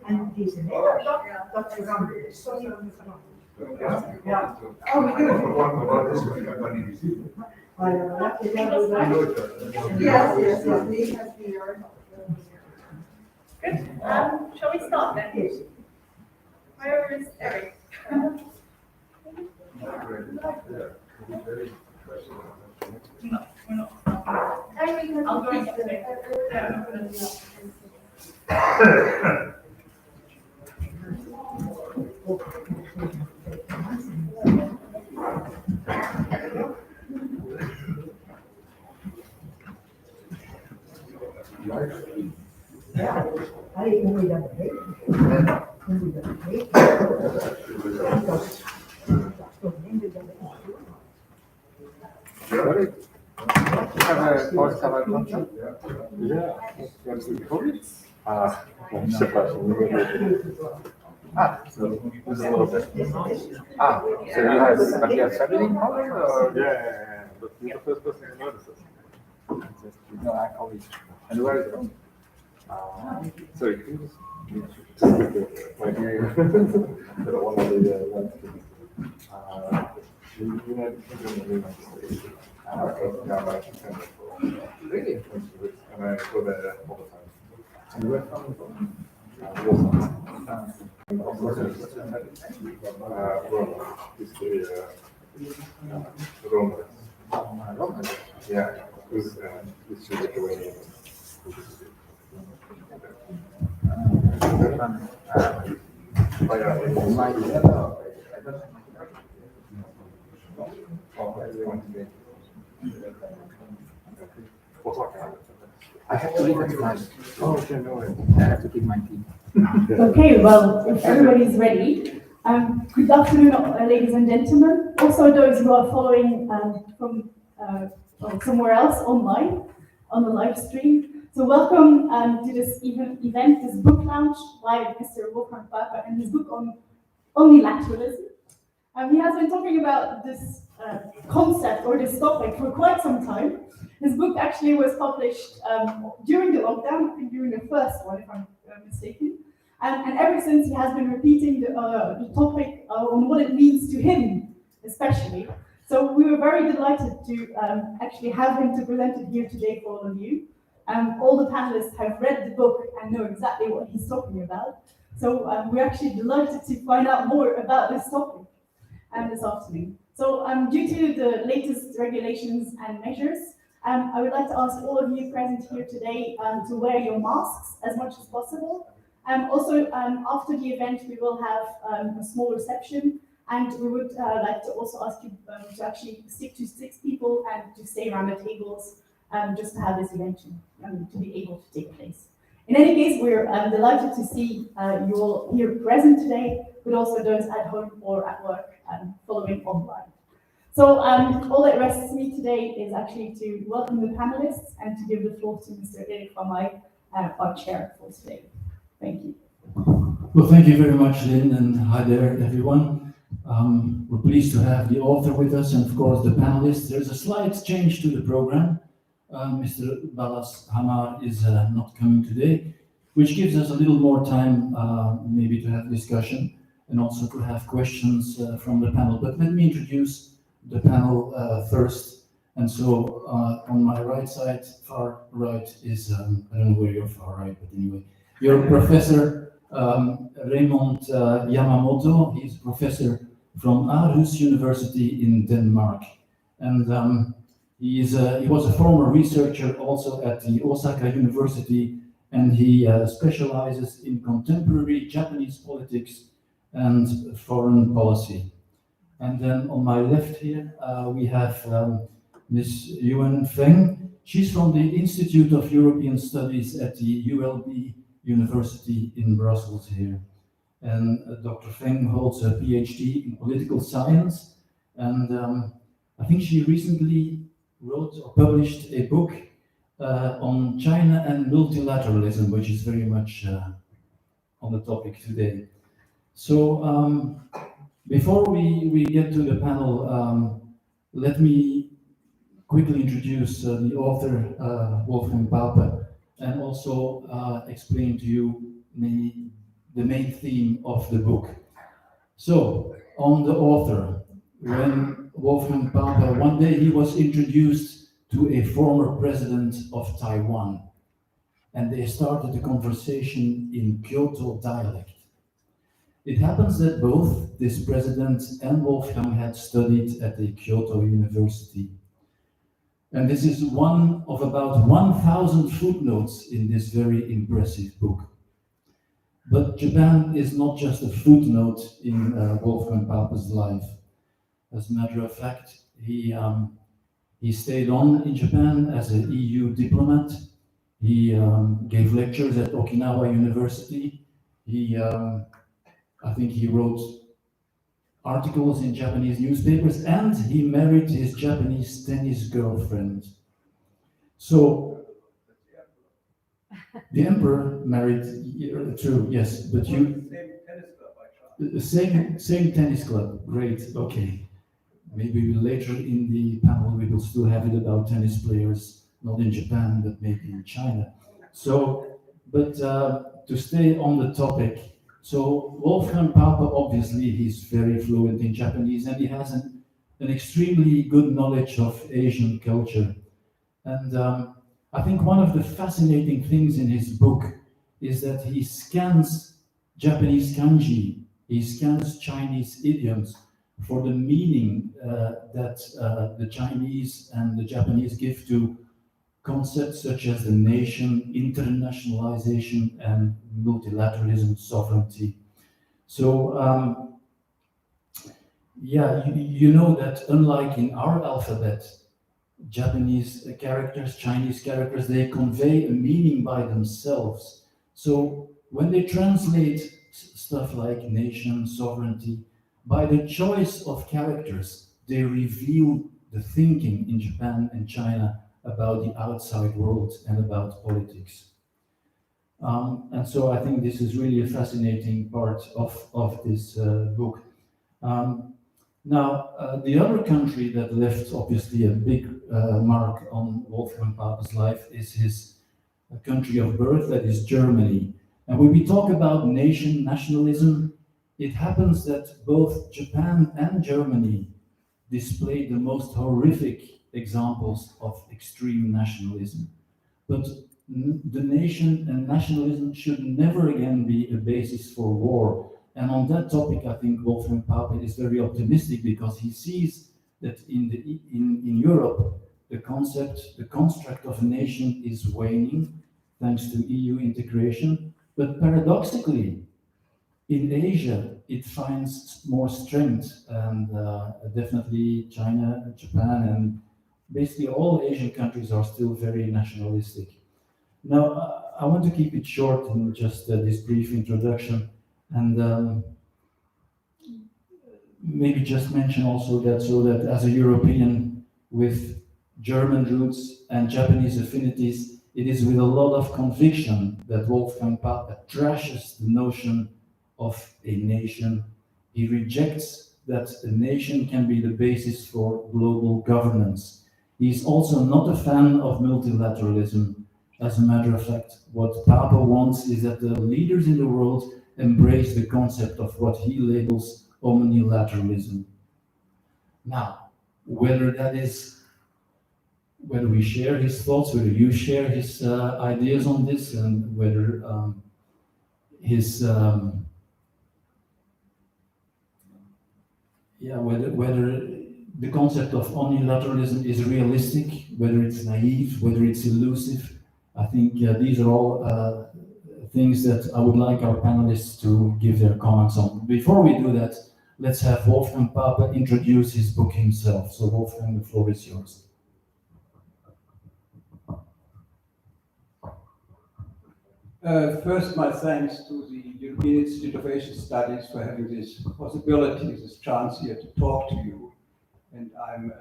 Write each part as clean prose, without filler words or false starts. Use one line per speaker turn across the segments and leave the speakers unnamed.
En deze middag, dat verandert. Ja.
Good. Shall we start then? Where is Eric? I'll go and get
Ja, hoe moet je dat weten? Hoe moet je dat weten? Dat is toch minder dan de
Sorry. Yeah, that's the COVID. Przepraszam. So there's a little bit. So you have family in Holland, or? Yeah. But you're the first person who notices. No, I call it. And where is it from? Sorry, can you just my dear, one of the ones. United States. Okay, yeah, but really? And I go there all the time. And where from? Rome. Rome? Yeah, who's Lithuanian.
I have to leave at 5.
Oh, okay, no way.
I have to keep my tea.
Okay, well, if everybody's ready, good afternoon, ladies and gentlemen. Also, those who are following from somewhere else online on the live stream. So, welcome to this event, this book launch by Mr. Wolfgang Papa and his book on omnilateralism. He has been talking about this concept or this topic for quite some time. His book actually was published during the lockdown, I think during the first one, if I'm mistaken. And ever since, he has been repeating the topic on what it means to him, especially. So we were very delighted to actually have him to present it here today for all of you. All the panelists have read the book and know exactly what he's talking about. So we're actually delighted to find out more about this topic this afternoon. So due to the latest regulations and measures, I would like to ask all of you present here today to wear your masks as much as possible. Also, after the event, we will have a small reception, and we would like to also ask you to actually stick to 6 people and to stay around the tables just to have this event to be able to take place. In any case, we're delighted to see you all here present today, but also those at home or at work following online. So all that rests me today is actually to welcome the panelists and to give the floor to Mr. Erik van May, our chair for today. Thank you.
Well, thank you very much, Lynn, and hi there, everyone. We're pleased to have the author with us and, of course, the panelists. There's a slight change to the program. Mr. Ballas Hamar is not coming today, which gives us a little more time maybe to have discussion and also to have questions from the panel. But let me introduce the panel first. And so on my right side, far right is, I don't know where you're far right, but anyway, you're Professor Raymond Yamamoto. He's professor from Aarhus University in Denmark. And He was a former researcher also at the Osaka University, and he specializes in contemporary Japanese politics and foreign policy. And then on my left here, we have Ms. Yuan Feng. She's from the Institute of European Studies at the ULB University in Brussels here. And Dr. Feng holds a PhD in political science, and I think she recently wrote or published a book on China and multilateralism, which is very much on the topic today. So before we get to the panel, let me quickly introduce the author, Wolfgang Pape, and also explain to you the main theme of the book. So, on the author, when Wolfgang Pape, one day he was introduced to a former president of Taiwan, and they started a conversation in Kyoto dialect. It happens that both this president and Wolfgang had studied at the Kyoto University. And this is one of about 1,000 footnotes in this very impressive book. But Japan is not just a footnote in Wolfgang Pape's life. As a matter of fact, he stayed on in Japan as an EU diplomat. He gave lectures at Okinawa University. I think he wrote articles in Japanese newspapers, and he married his Japanese tennis girlfriend. So the emperor married, true, yes, but you... Same tennis club, great, okay. Maybe later in the panel we will still have it about tennis players, not in Japan, but maybe in China. So, but to stay on the topic, so Wolfgang Pape, obviously, he's very fluent in Japanese, and he has an extremely good knowledge of Asian culture. And I think one of the fascinating things in his book is that he scans Japanese kanji, he scans Chinese idioms for the meaning that the Chinese and the Japanese give to concepts such as the nation, internationalization, and multilateralism, sovereignty. So, yeah, you know that unlike in our alphabet, Japanese characters, Chinese characters, they convey a meaning by themselves. So when they translate stuff like nation, sovereignty, by the choice of characters, they reveal the thinking in Japan and China about the outside world and about politics. And so I think this is really a fascinating part of this book. Now, the other country that left obviously a big mark on Wolfgang Pape's life is his country of birth, that is Germany. And when we talk about nation nationalism, it happens that both Japan and Germany display the most horrific examples of extreme nationalism. But the nation and nationalism should never again be a basis for war. And on that topic, I think Wolfgang Pape is very optimistic because he sees that in Europe, the construct of a nation is waning thanks to EU integration. But paradoxically, in Asia, it finds more strength, and definitely China, Japan, and basically all Asian countries are still very nationalistic. Now, I want to keep it short in just this brief introduction, and maybe just mention also that, so that as a European with German roots and Japanese affinities, it is with a lot of conviction that Wolfgang Pape trashes the notion of a nation. He rejects that a nation can be the basis for global governance. He's also not a fan of multilateralism. As a matter of fact, what Pape wants is that the leaders in the world embrace the concept of what he labels omnilateralism. Now, whether we share his thoughts, whether you share his ideas on this, and whether whether the concept of omnilateralism is realistic, whether it's naive, whether it's elusive. I think these are all things that I would like our panelists to give their comments on. Before we do that, let's have Wolfgang Pape introduce his book himself. So Wolfgang, the floor is yours.
First, my thanks to the European Institute of Asian Studies for having this possibility, this chance here to talk to you. And I'm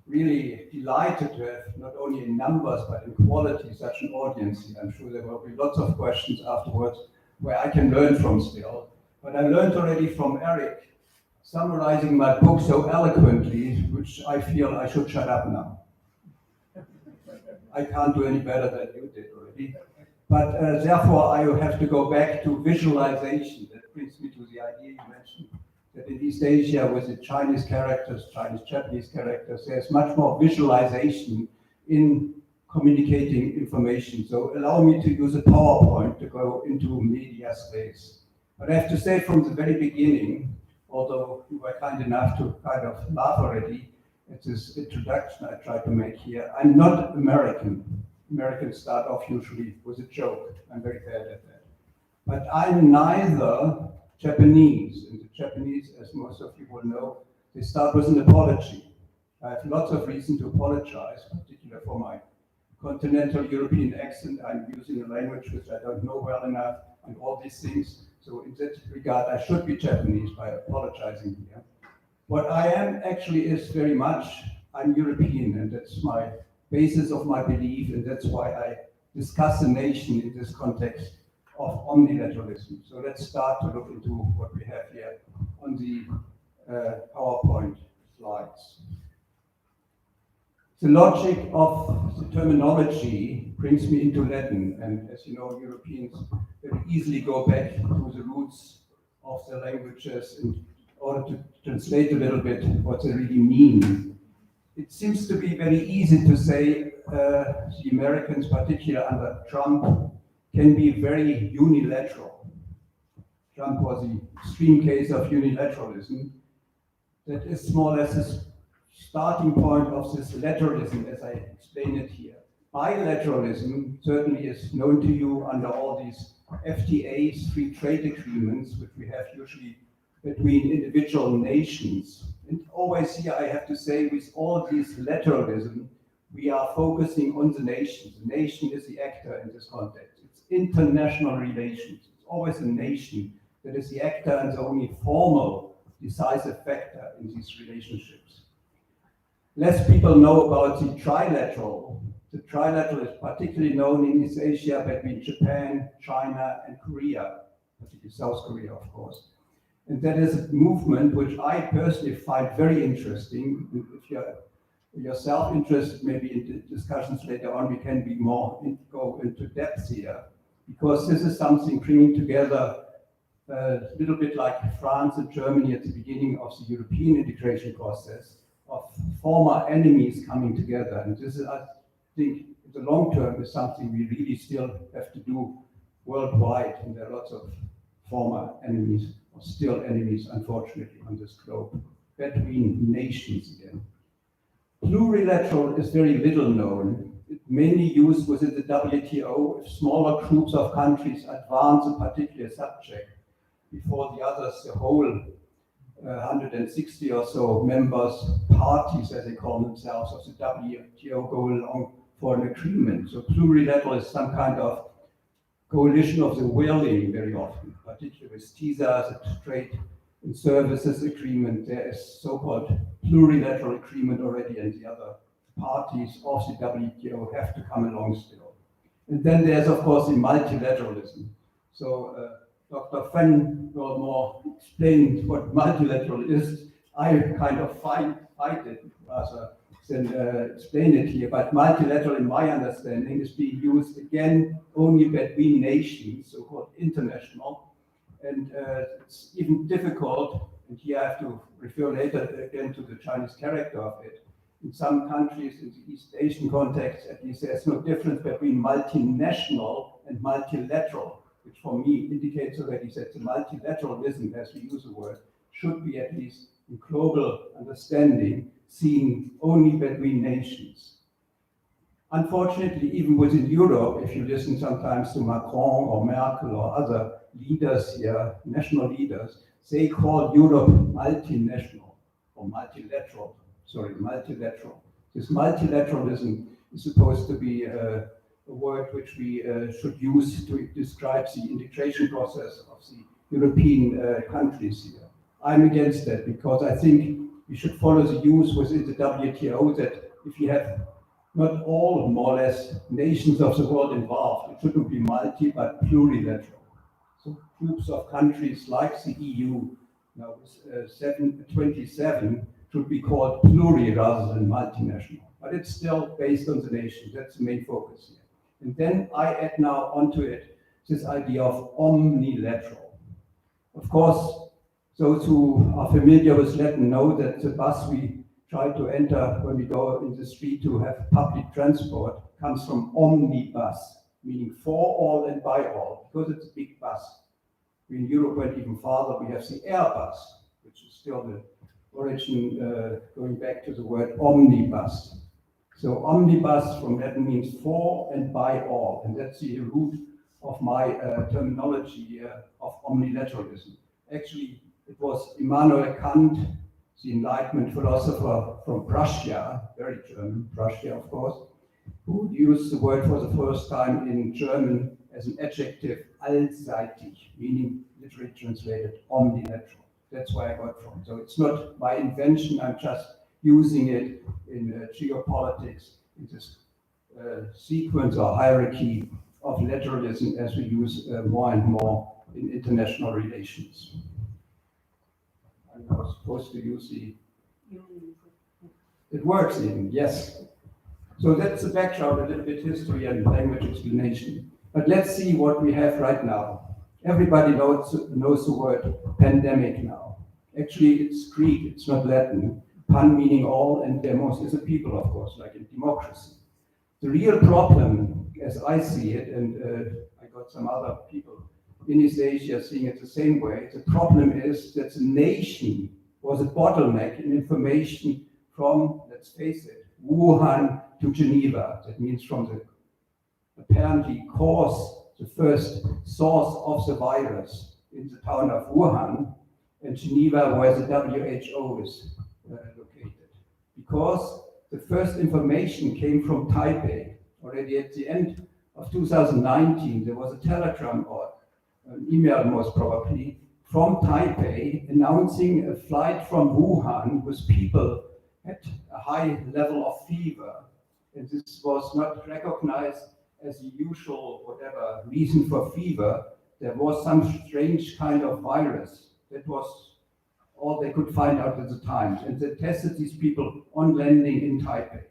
really delighted to have not only in numbers but in quality such an audience here. I'm sure there will be lots of questions afterwards where I can learn from still. But I learned already from Eric summarizing my book so eloquently, which I feel I should shut up now. I can't do any better than you did already. But therefore, I have to go back to visualization. That brings me to the idea you mentioned, that in East Asia, with the Chinese characters, Chinese-Japanese characters, there's much more visualization in communicating information. So allow me to use a PowerPoint to go into media space. But I have to say from the very beginning, although you were kind enough to kind of laugh already at this introduction I tried to make here, I'm not American. Americans start off usually with a joke. I'm very bad at that. But I'm neither Japanese. And the Japanese, as most of you will know, they start with an apology. I have lots of reason to apologize, particularly for my continental European accent. I'm using a language which I don't know well enough and all these things. So in that regard, I should be Japanese by apologizing here. What I am actually is very much, I'm European, and that's my basis of my belief, and that's why I discuss the nation in this context of omnilateralism. So let's start to look into what we have here on the PowerPoint slides. The logic of the terminology brings me into Latin, and as you know, Europeans very easily go back to the roots of their languages in order to translate a little bit what they really mean. It seems to be very easy to say the Americans, particularly under Trump, can be very unilateral. Trump was the extreme case of unilateralism. That is more or less the starting point of this lateralism, as I explain it here. Bilateralism certainly is known to you under all these FTAs, free trade agreements, which we have usually between individual nations. And always here I have to say, with all this lateralism, we are focusing on the nation. The nation is the actor in this context. It's international relations. It's always a nation that is the actor and the only formal decisive factor in these relationships. Less people know about the trilateral. The trilateral is particularly known in East Asia between Japan, China, and Korea, particularly South Korea, of course. And that is a movement which I personally find very interesting. If you're yourself interested, maybe in the discussions later on, we can be more go into depth here, because this is something bringing together a little bit like France and Germany at the beginning of the European integration process of former enemies coming together. And this is, I think, in the long term is something we really still have to do worldwide. And there are lots of former enemies, or still enemies, unfortunately, on this globe, between nations again. Plurilateral is very little known. It's mainly used within the WTO if smaller groups of countries advance a particular subject before the others, the whole 160 or so members, parties as they call themselves, of the WTO go along for an agreement. So plurilateral is some kind of coalition of the willing very often, particularly with TISA, the trade and services agreement. There is so-called plurilateral agreement already, and the other parties of the WTO have to come along still. And then there's, of course, the multilateralism. So Dr. Fenn will more explain what multilateral is. I kind of fight it rather than explain it here. But multilateral, in my understanding, is being used again only between nations, so-called international. And it's even difficult, and here I have to refer later again to the Chinese character of it. In some countries, in the East Asian context, at least, there's no difference between multinational and multilateral, which for me indicates already that the multilateralism, as we use the word, should be at least in global understanding seen only between nations. Unfortunately, even within Europe, if you listen sometimes to Macron or Merkel or other leaders here, national leaders, they call Europe multinational or multilateral. Sorry, multilateral. This multilateralism is supposed to be a word which we should use to describe the integration process of the European countries here. I'm against that because I think we should follow the use within the WTO that if you have not all, more or less, nations of the world involved, it shouldn't be multi, but plurilateral. So groups of countries like the EU, now with 27, should be called pluri rather than multinational. But it's still based on the nation. That's the main focus here. And then I add now onto it this idea of omnilateral. Of course, those who are familiar with Latin know that the bus we try to enter when we go in the street to have public transport comes from omnibus, meaning for all and by all, because it's a big bus. We in Europe went even farther. We have the Airbus, which is still the origin going back to the word omnibus. So omnibus from Latin means for and by all, and that's the root of my terminology of omnilateralism. Actually, it was Immanuel Kant, the Enlightenment philosopher from Prussia, very German, Prussia of course, who used the word for the first time in German as an adjective, allseitig, meaning literally translated omnilateral. That's where I got from. So it's not my invention, I'm just using it in geopolitics, in this sequence or hierarchy of lateralism as we use more and more in international relations. I was supposed to use the... It works even, yes. So that's the background, a little bit history and language explanation. But let's see what we have right now. Everybody knows the word pandemic now. Actually, it's Greek, it's not Latin. Pan meaning all, and demos is a people, of course, like in democracy. The real problem, as I see it, and I got some other people in East Asia seeing it the same way, the problem is that the nation was a bottleneck in information from, let's face it, Wuhan to Geneva. That means from the apparently the first source of the virus in the town of Wuhan, and Geneva, where the WHO is located. Because the first information came from Taipei. Already at the end of 2019, there was a telegram or an email most probably from Taipei announcing a flight from Wuhan with people at a high level of fever. And this was not recognized as the usual whatever reason for fever. There was some strange kind of virus. That was all they could find out at the time. And they tested these people on landing in Taipei.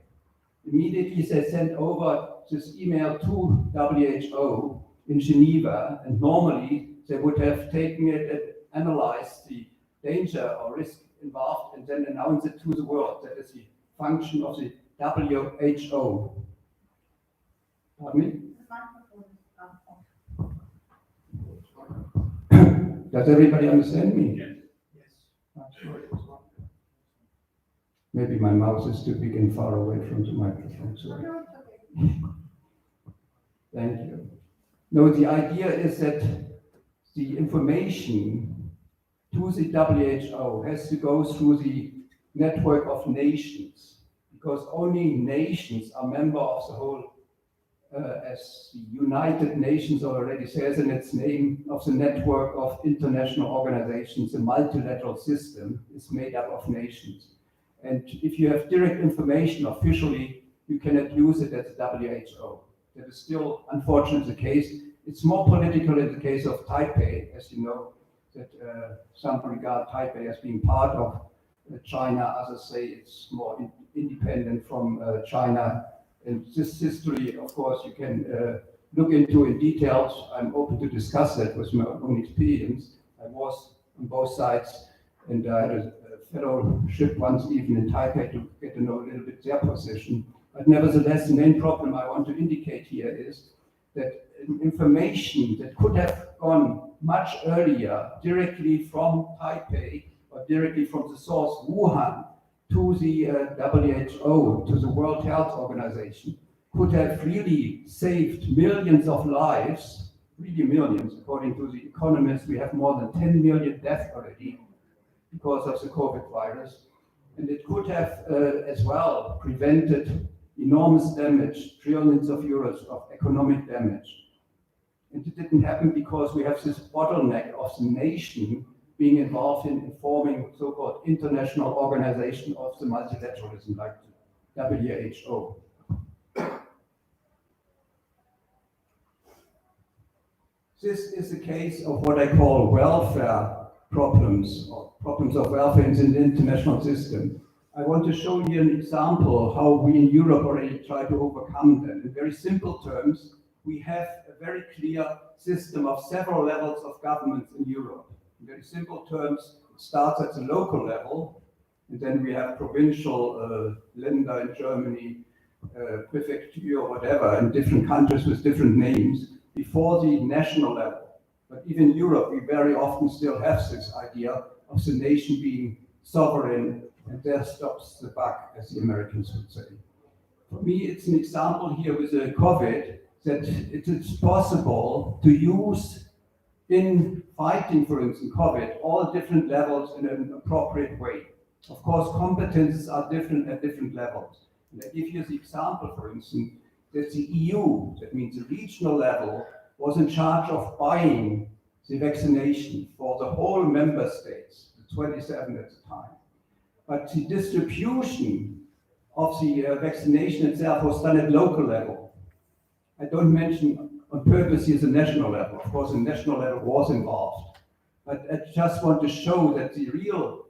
Immediately they sent over this email to WHO in Geneva, and normally they would have taken it and analyzed the danger or risk involved and then announce it to the world. That is the function of the WHO. Pardon me? Does everybody understand me? Yes. Maybe my mouth is too big and far away from the microphone. Sorry. Thank you. No, the idea is that the information to the WHO has to go through the network of nations, because only nations are members of the whole, as the United Nations already says in its name, of the network of international organizations. The multilateral system is made up of nations. And if you have direct information officially, you cannot use it at the WHO. That is still, unfortunately, the case. It's more political in the case of Taipei, as you know, that some regard Taipei as being part of China. Others say it's more independent from China. And this history, of course, you can look into in details. I'm open to discuss that with my own experience. I was on both sides, and I had a fellowship once even in Taipei to get to know a little bit their position. But nevertheless, the main problem I want to indicate here is that information that could have gone much earlier directly from Taipei or directly from the source Wuhan to the WHO, to the World Health Organization, could have really saved millions of lives, really millions. According to the economies, we have more than 10 million deaths already because of the COVID virus. And it could have as well prevented enormous damage, trillions of euros of economic damage. And it didn't happen because we have this bottleneck of the nation being involved in forming so-called international organization of the multilateralism, like the WHO. This is a case of what I call welfare problems, or problems of welfare in the international system. I want to show you an example of how we in Europe already try to overcome them. In very simple terms, we have a very clear system of several levels of governments in Europe. In very simple terms, it starts at the local level, and then we have provincial, Länder in Germany, prefecture or whatever, in different countries with different names, before the national level. But even in Europe, we very often still have this idea of the nation being sovereign, and there stops the buck, as the Americans would say. For me, it's an example here with the COVID, that it is possible to use in fighting, for instance, COVID, all different levels in an appropriate way. Of course, competences are different at different levels. And I give you the example, for instance, that the EU, that means the regional level, was in charge of buying the vaccination for the whole member states, the 27 at the time. But the distribution of the vaccination itself was done at local level. I don't mention on purpose here the national level. Of course, the national level was involved. But I just want to show that the real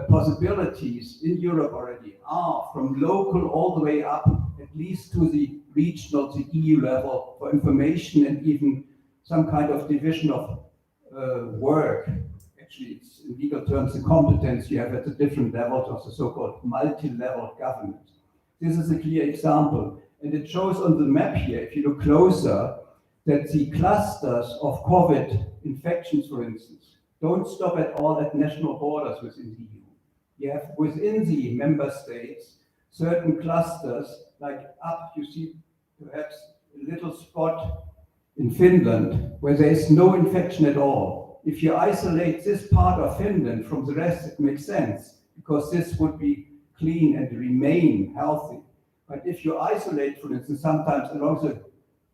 possibilities in Europe already are from local all the way up, at least to the regional, the EU level, for information and even some kind of division of work. Actually, it's in legal terms the competence you have at the different levels of the so-called multi-level government. This is a clear example. And it shows on the map here, if you look closer, that the clusters of COVID infections, for instance, don't stop at all at national borders within the EU. You have within the member states certain clusters, like up, you see perhaps a little spot in Finland where there is no infection at all. If you isolate this part of Finland from the rest, it makes sense, because this would be clean and remain healthy. But if you isolate, for instance, sometimes along the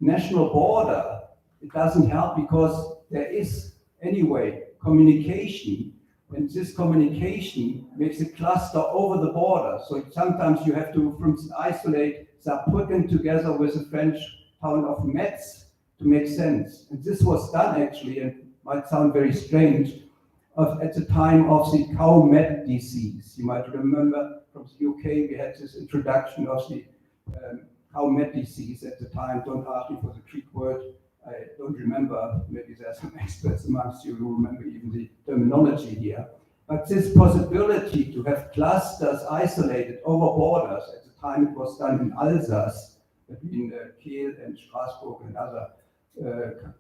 national border, it doesn't help, because there is anyway communication, and this communication makes a cluster over the border. So sometimes you have to, for instance, isolate Saarbrücken together with the French town of Metz to make sense. And this was done actually, and might sound very strange, at the time of the cow met disease. You might remember from the UK, we had this introduction of the cow met disease at the time. Don't ask me for the Greek word. I don't remember. Maybe there are some experts amongst you who remember even the terminology here. But this possibility to have clusters isolated over borders, at the time it was done in Alsace, between Kiel and Strasbourg and other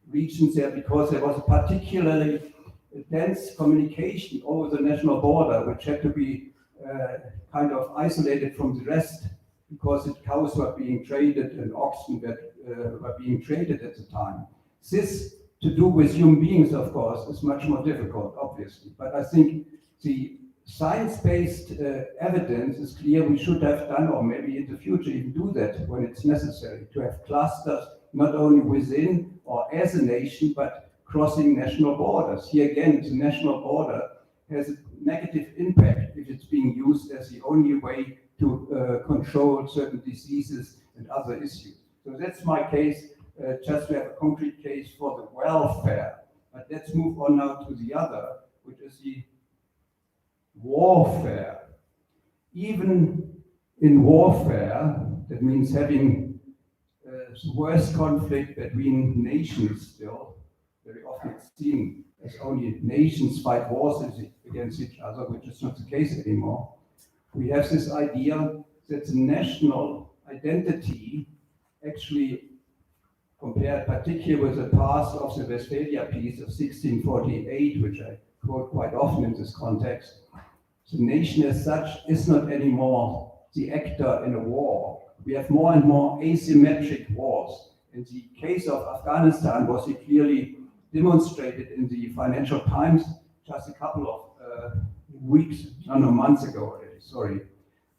regions there, because there was a particularly dense communication over the national border, which had to be kind of isolated from the rest, because the cows were being traded and oxen that were being traded at the time. This, to do with human beings, of course, is much more difficult, obviously. But I think the science-based evidence is clear. We should have done, or maybe in the future even do that when it's necessary, to have clusters not only within or as a nation, but crossing national borders. Here again, the national border has a negative impact if it's being used as the only way to control certain diseases and other issues. So that's my case, just to have a concrete case for the welfare. But let's move on now to the other, which is the warfare. Even in warfare, that means having the worst conflict between nations still. Very often it's seen as only nations fight wars against each other, which is not the case anymore. We have this idea that the national identity actually, compared particularly with the past of the Westphalia Peace of 1648, which I quote quite often in this context, the nation as such is not anymore the actor in a war. We have more and more asymmetric wars. In the case of Afghanistan was clearly demonstrated in the Financial Times just a couple of months ago already, sorry,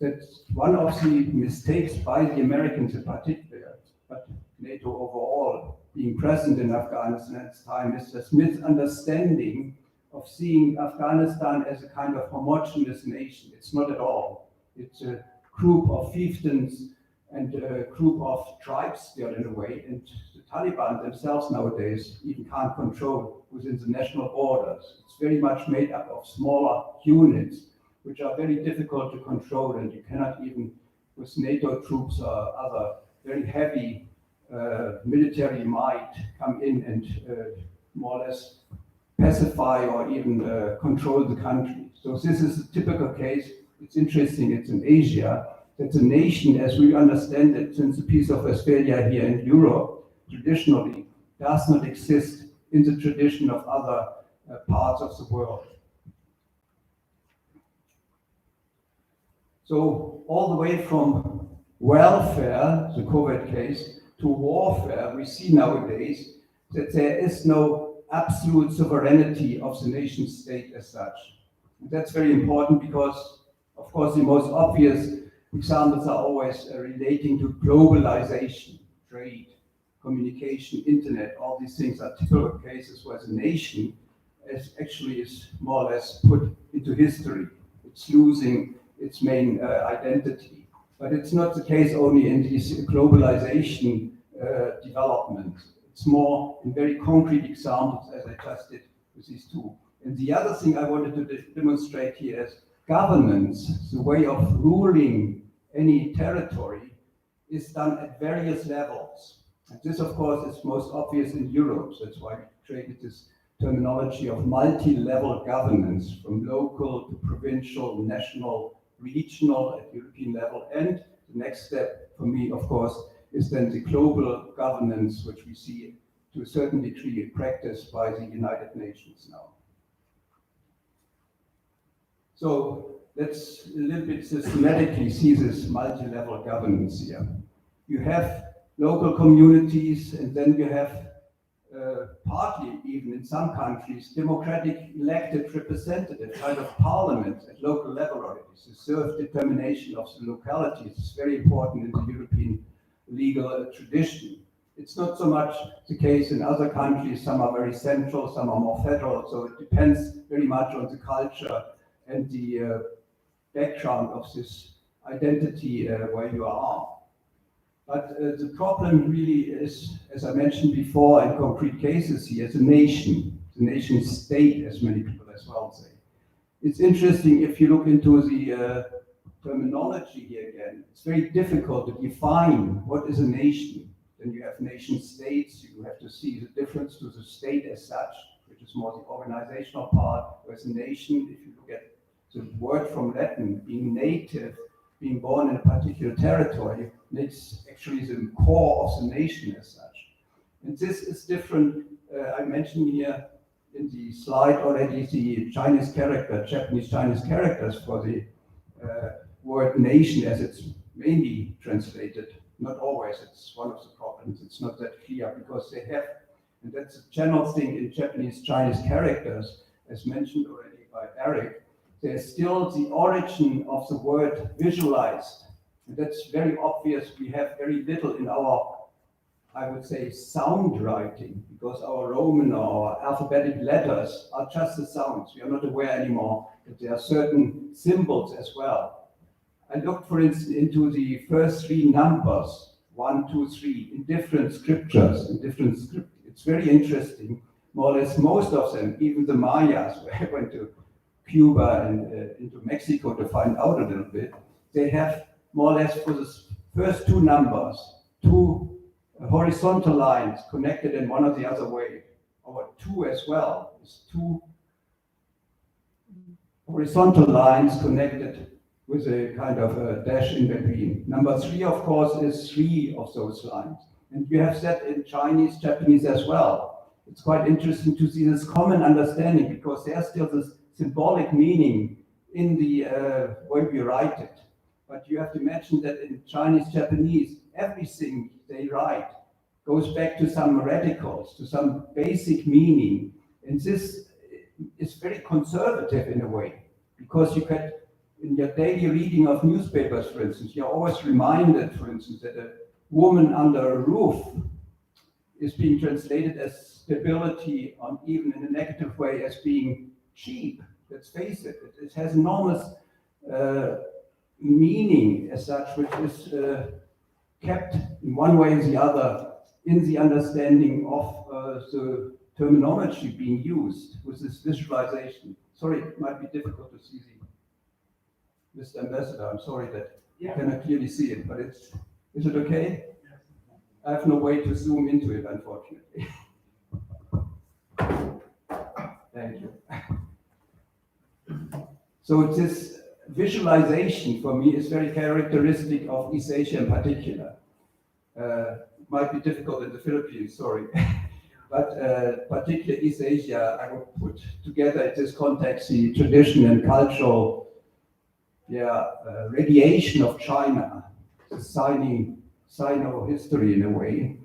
that one of the mistakes by the Americans in particular, but NATO overall, being present in Afghanistan at this time, is this misunderstanding of seeing Afghanistan as a kind of homogeneous nation. It's not at all. It's a group of fiefdoms and a group of tribes still in a way, and the Taliban themselves nowadays even can't control within the national borders. It's very much made up of smaller units, which are very difficult to control, and you cannot even, with NATO troops or other very heavy military might, come in and more or less pacify or even control the country. So this is a typical case. It's interesting, it's in Asia, that the nation, as we understand it since the Peace of Westphalia here in Europe, traditionally does not exist in the tradition of other parts of the world. So all the way from welfare, the COVID case, to warfare, we see nowadays that there is no absolute sovereignty of the nation state as such. And that's very important because, of course, the most obvious examples are always relating to globalization, trade, communication, internet. All these things are typical cases where the nation is more or less put into history. It's losing its main identity. But it's not the case only in this globalization development. It's more in very concrete examples, as I just did with these two. And the other thing I wanted to demonstrate here is governance, the way of ruling any territory, is done at various levels. And this, of course, is most obvious in Europe. That's why we created this terminology of multi-level governance, from local to provincial, national, regional, at European level. And the next step for me, of course, is then the global governance, which we see to a certain degree practiced by the United Nations now. So let's a little bit systematically see this multi-level governance here. You have local communities, and then you have partly, even in some countries, democratic elected representative kind of parliament at local level already. So self-determination of the localities is very important in the European legal tradition. It's not so much the case in other countries. Some are very central, some are more federal. So it depends very much on the culture and the background of this identity where you are. But the problem really is, as I mentioned before, in concrete cases here, the nation state, as many people as well say. It's interesting if you look into the terminology here again. It's very difficult to define what is a nation. Then you have nation states. You have to see the difference to the state as such, which is more the organizational part. Whereas a nation, if you look at the word from Latin, being native, being born in a particular territory, it's actually the core of the nation as such. And this is different. I mentioned here in the slide already the Chinese character, Japanese Chinese characters for the word nation as it's mainly translated. Not always, it's one of the problems. It's not that clear because they have, and that's a general thing in Japanese Chinese characters, as mentioned already by Eric, there's still the origin of the word visualized. And that's very obvious. We have very little in our, I would say, sound writing, because our Roman or our alphabetic letters are just the sounds. We are not aware anymore that there are certain symbols as well. I looked, for instance, into the first three numbers, 1, 2, 3, in different scriptures, in different scripts. It's very interesting. More or less most of them, even the Mayas, where I went to Cuba and into Mexico to find out a little bit, they have more or less for the first two numbers, two horizontal lines connected in one or the other way, or two as well, is two horizontal lines connected with a kind of a dash in between. Number 3, of course, is 3 of those lines. And you have that in Chinese, Japanese as well. it's quite interesting to see this common understanding, because there's still this symbolic meaning in the way we write it. But you have to imagine that in Chinese, Japanese, everything they write goes back to some radicals, to some basic meaning. And this is very conservative in a way, because you can, in your daily reading of newspapers, for instance, you're always reminded, for instance, that a woman under a roof is being translated as stability, or even in a negative way as being cheap. Let's face it, it has enormous meaning as such, which is kept in one way or the other in the understanding of the terminology being used with this visualization. Sorry, it might be difficult to see the Mr. Ambassador. I'm sorry that you cannot clearly see it, but is it okay? I have no way to zoom into it, unfortunately. Thank you. So this visualization for me is very characteristic of East Asia in particular. It might be difficult in the Philippines, sorry. But particularly East Asia, I would put together in this context the tradition and cultural radiation of China, the Sino history in a way,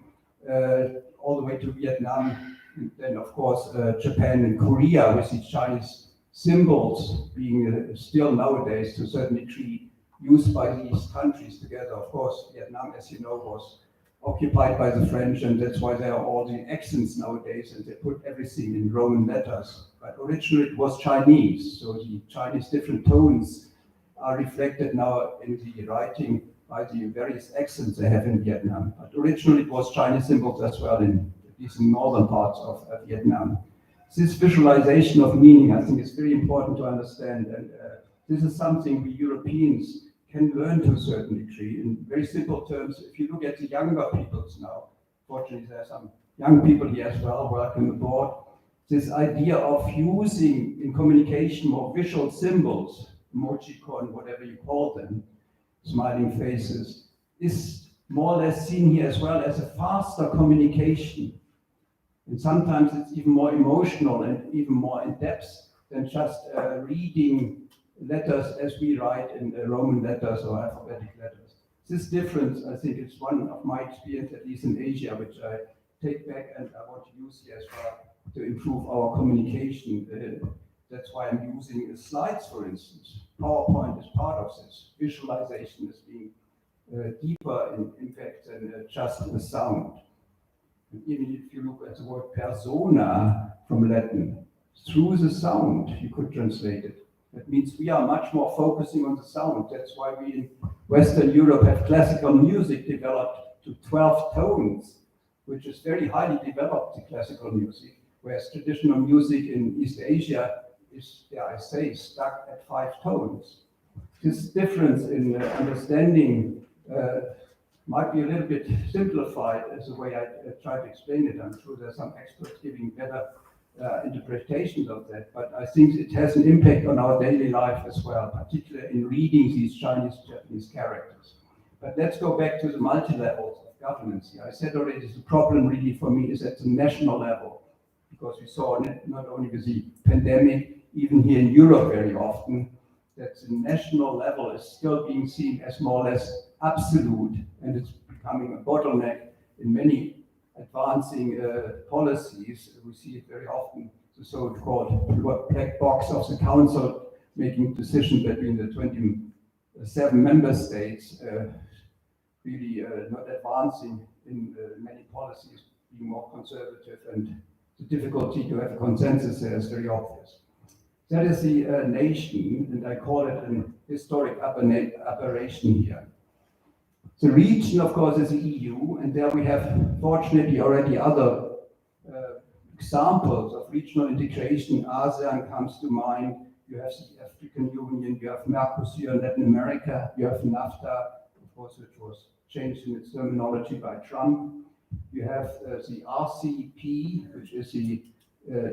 all the way to Vietnam, and then of course Japan and Korea, with these Chinese symbols being still nowadays to a certain degree used by these countries together. Of course, Vietnam, as you know, was occupied by the French, and that's why there are all the accents nowadays, and they put everything in Roman letters. But originally it was Chinese, so the Chinese different tones are reflected now in the writing by the various accents they have in Vietnam. But originally it was Chinese symbols as well, in at least in northern parts of Vietnam. This visualization of meaning, I think, is very important to understand, and this is something we Europeans can learn to a certain degree. In very simple terms, if you look at the younger peoples now, fortunately there are some young people here as well, welcome aboard, this idea of using in communication more visual symbols, emojicon, whatever you call them, smiling faces, is more or less seen here as well as a faster communication. And sometimes it's even more emotional and even more in depth than just reading letters as we write in Roman letters or alphabetic letters. This difference, I think, is one of my experience, at least in Asia, which I take back and I want to use here as well to improve our communication. That's why I'm using slides, for instance. PowerPoint is part of this. Visualization is being deeper in impact than just the sound. And even if you look at the word persona from Latin, through the sound, you could translate it. That means we are much more focusing on the sound. That's why we in Western Europe have classical music developed to 12 tones, which is very highly developed, the classical music, whereas traditional music in East Asia is, I say, stuck at 5 tones. This difference in understanding might be a little bit simplified as the way I try to explain it. I'm sure there's some experts giving better interpretations of that, but I think it has an impact on our daily life as well, particularly in reading these Chinese, Japanese characters. But let's go back to the multi-levels of governance here. I said already the problem really for me is at the national level, because we saw not only with the pandemic, even here in Europe very often, that the national level is still being seen as more or less absolute, and it's becoming a bottleneck in many advancing policies. We see it very often, the so-called black box of the council making decisions between the 27 member states, really not advancing in many policies, being more conservative, and the difficulty to have a consensus there is very obvious. That is the nation, and I call it an historic aberration here. The region, of course, is the EU, and there we have, fortunately, already other examples of regional integration. ASEAN comes to mind. You have the African Union, you have Mercosur in Latin America, you have NAFTA, of course, which was changed in its terminology by Trump. You have the RCEP, which is the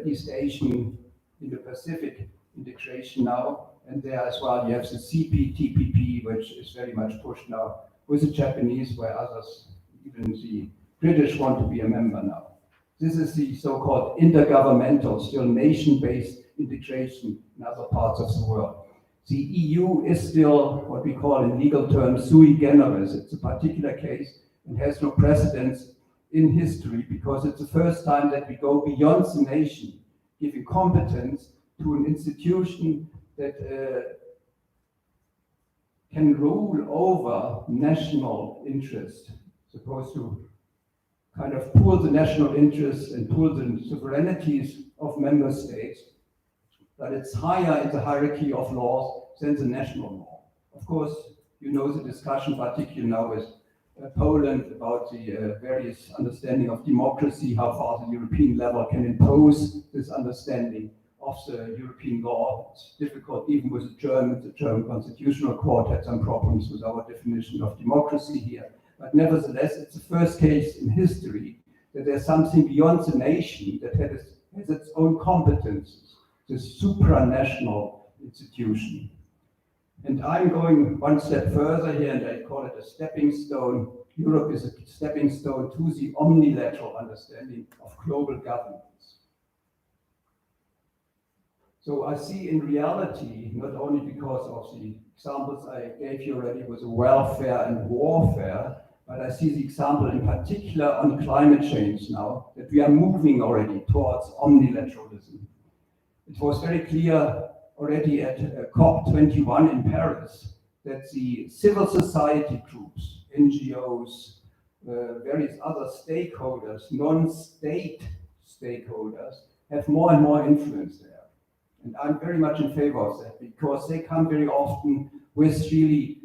East Asian Indo-Pacific integration now, and there as well you have the CPTPP, which is very much pushed now with the Japanese, where others, even the British, want to be a member now. This is the so-called intergovernmental, still nation-based integration in other parts of the world. The EU is still what we call in legal terms sui generis. It's a particular case and has no precedence in history because it's the first time that we go beyond the nation, giving competence to an institution that can rule over national interest, supposed to kind of pool the national interests and pool the sovereignties of member states, but it's higher in the hierarchy of laws than the national law. Of course, you know the discussion, particularly now with Poland, about the various understanding of democracy, how far the European level can impose this understanding of the European law. It's difficult even with the German Constitutional Court had some problems with our definition of democracy here. But nevertheless, it's the first case in history that there's something beyond the nation that has its own competences, this supranational institution. And I'm going one step further here, and I call it a stepping stone. Europe is a stepping stone to the omnilateral understanding of global governance. So I see in reality, not only because of the examples I gave you already with welfare and warfare, but I see the example in particular on climate change now, that we are moving already towards omnilateralism. It was very clear already at COP21 in Paris that the civil society groups, NGOs, various other stakeholders, non-state stakeholders, have more and more influence there. And I'm very much in favor of that because they come very often with really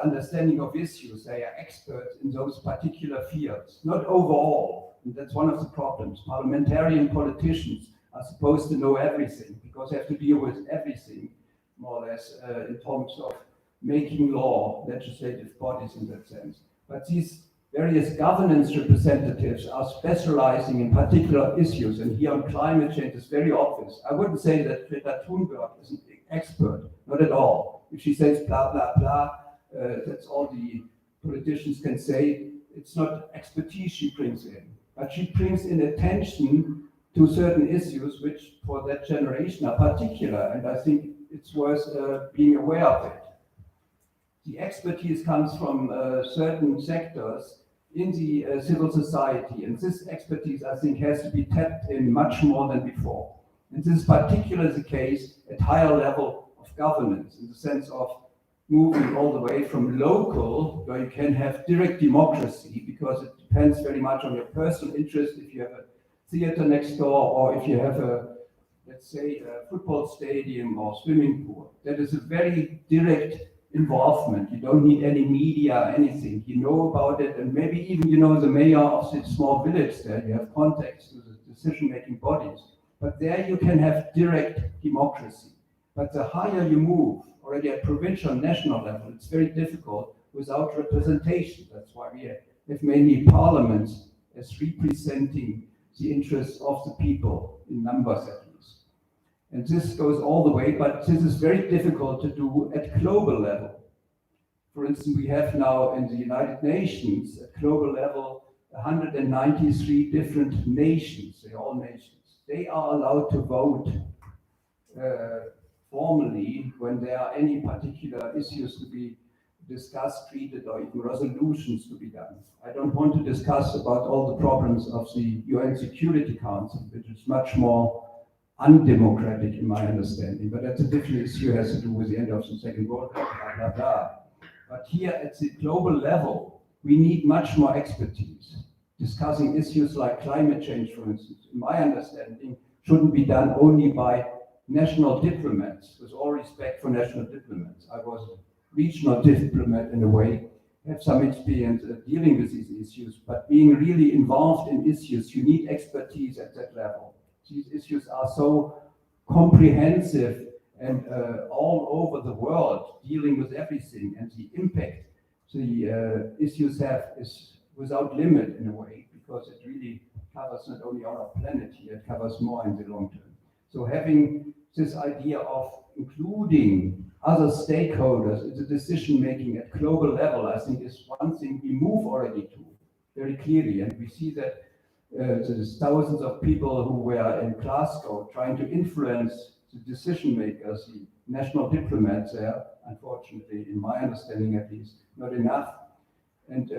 understanding of issues. They are experts in those particular fields, not overall. And that's one of the problems. Parliamentarian politicians are supposed to know everything because they have to deal with everything, more or less, in terms of making law, legislative bodies in that sense. But these various governance representatives are specializing in particular issues, and here on climate change is very obvious. I wouldn't say that Greta Thunberg is an expert, not at all. If she says blah, blah, blah, that's all the politicians can say. It's not expertise she brings in, but she brings in attention to certain issues which for that generation are particular, and I think it's worth being aware of it. The expertise comes from certain sectors in the civil society, and this expertise, I think, has to be tapped in much more than before. And this is particularly the case at higher level of governance, in the sense of moving all the way from local, where you can have direct democracy, because it depends very much on your personal interest, if you have a theater next door, or if you have a, let's say, a football stadium or swimming pool. That is a very direct involvement. You don't need any media, anything. You know about it, and maybe even you know the mayor of the small village there. You have contacts to the decision-making bodies. But there you can have direct democracy. But the higher you move, already at provincial and national level, it's very difficult without representation. That's why we have mainly parliaments as representing the interests of the people in numbers at least. And this goes all the way, but this is very difficult to do at global level. For instance, we have now in the United Nations, at global level, 193 different nations, they're all nations. They are allowed to vote formally when there are any particular issues to be discussed, treated, or even resolutions to be done. I don't want to discuss about all the problems of the UN Security Council, which is much more undemocratic in my understanding, but that's a different issue, has to do with the end of the Second World War, blah, blah, blah. But here at the global level, we need much more expertise. Discussing issues like climate change, for instance, in my understanding, shouldn't be done only by national diplomats, with all respect for national diplomats. I was a regional diplomat in a way, have some experience dealing with these issues, but being really involved in issues, you need expertise at that level. These issues are so comprehensive and all over the world, dealing with everything, and the impact the issues have is without limit in a way, because it really covers not only our planet here, it covers more in the long term. So having this idea of including other stakeholders in the decision-making at global level, I think is one thing we move already to very clearly, and we see that there's thousands of people who were in Glasgow trying to influence the decision makers, the national diplomats there, unfortunately, in my understanding at least, not enough, and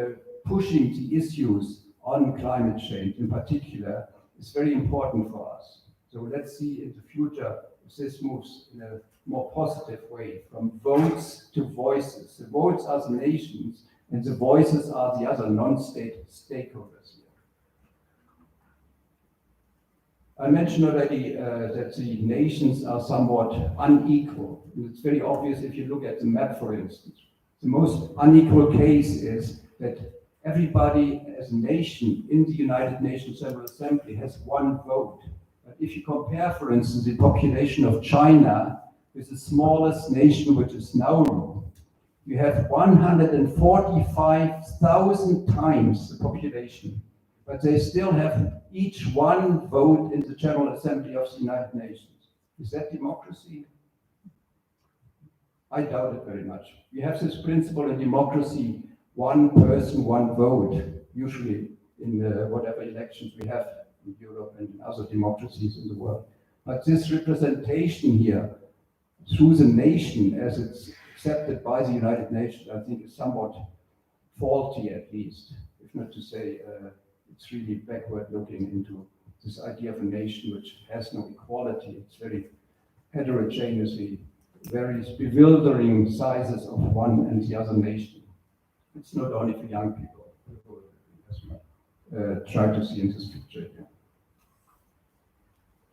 pushing the issues on climate change in particular is very important for us. So let's see in the future if this moves in a more positive way, from votes to voices. The votes are the nations, and the voices are the other non-state stakeholders here. I mentioned already that the nations are somewhat unequal. And it's very obvious if you look at the map, for instance. The most unequal case is that everybody as a nation in the United Nations General Assembly has one vote. But if you compare, for instance, the population of China with the smallest nation, which is Nauru, you have 145,000 times the population, but they still have each one vote in the General Assembly of the United Nations. Is that democracy? I doubt it very much. We have this principle in democracy, one person, one vote, usually in whatever elections we have in Europe and in other democracies in the world. But this representation here, through the nation as it's accepted by the United Nations, I think is somewhat faulty at least, if not to say it's really backward looking into this idea of a nation which has no equality. It's very heterogeneously, very bewildering sizes of one and the other nation. It's not only for young people who try to see in this picture here.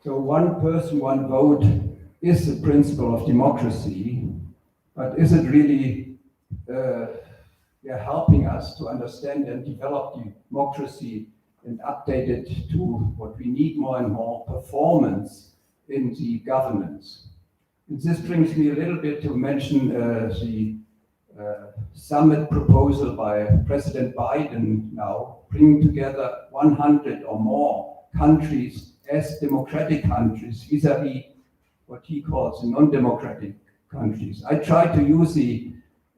So one person, one vote is the principle of democracy, but is it really helping us to understand and develop democracy and update it to what we need more and more, performance in the governance? And this brings me a little bit to mention the summit proposal by President Biden now, bringing together 100 or more countries as democratic countries vis-a-vis what he calls the non-democratic countries. I tried to use the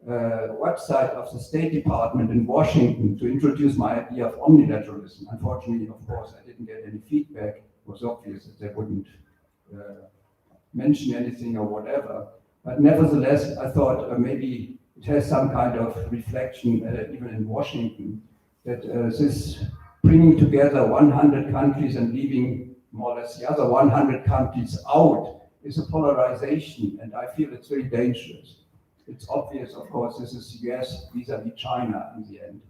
website of the State Department in Washington to introduce my idea of omnilateralism. Unfortunately, of course, I didn't get any feedback. It was obvious that they wouldn't mention anything or whatever. But nevertheless, I thought maybe it has some kind of reflection, even in Washington, that this bringing together 100 countries and leaving more or less the other 100 countries out is a polarization, and I feel it's very dangerous. It's obvious, of course, this is US vis-a-vis China in the end,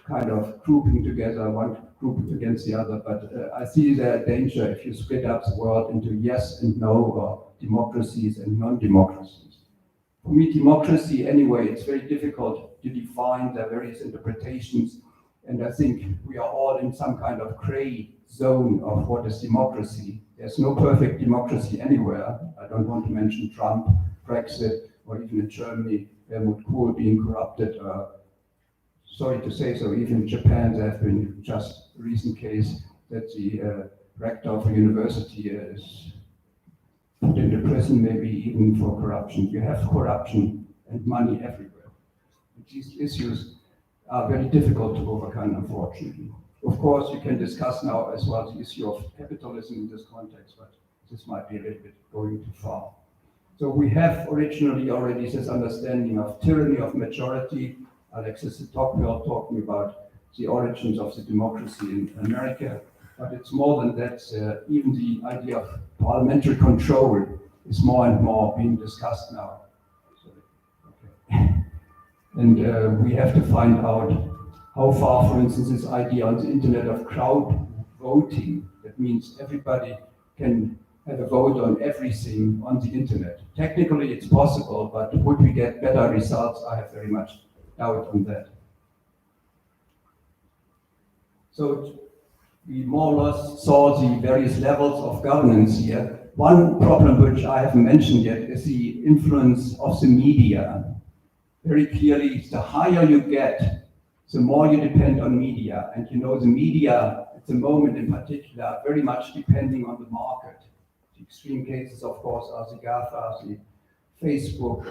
kind of grouping together one group against the other, but I see the danger if you split up the world into yes and no, or democracies and non-democracies. For me, democracy, anyway, it's very difficult to define the various interpretations, and I think we are all in some kind of gray zone of what is democracy. There's no perfect democracy anywhere. I don't want to mention Trump, Brexit, or even in Germany, Helmut Kohl being corrupted. Sorry to say so, even in Japan, there have been just a recent case that the rector of a university is put into prison, maybe even for corruption. You have corruption and money everywhere. These issues are very difficult to overcome, unfortunately. Of course, you can discuss now as well the issue of capitalism in this context, but this might be a little bit going too far. So we have originally already this understanding of tyranny of majority. Alexis de Tocqueville talking about the origins of the democracy in America, but it's more than that. Even the idea of parliamentary control is more and more being discussed now. And we have to find out how far, for instance, this idea on the internet of crowd voting, that means everybody can have a vote on everything on the internet. Technically, it's possible, but would we get better results? I have very much doubt on that. So we more or less saw the various levels of governance here. One problem which I haven't mentioned yet is the influence of the media. Very clearly, the higher you get, the more you depend on media. And you know, the media at the moment in particular are very much depending on the market. The extreme cases, of course, are the GAFAs, the Facebook,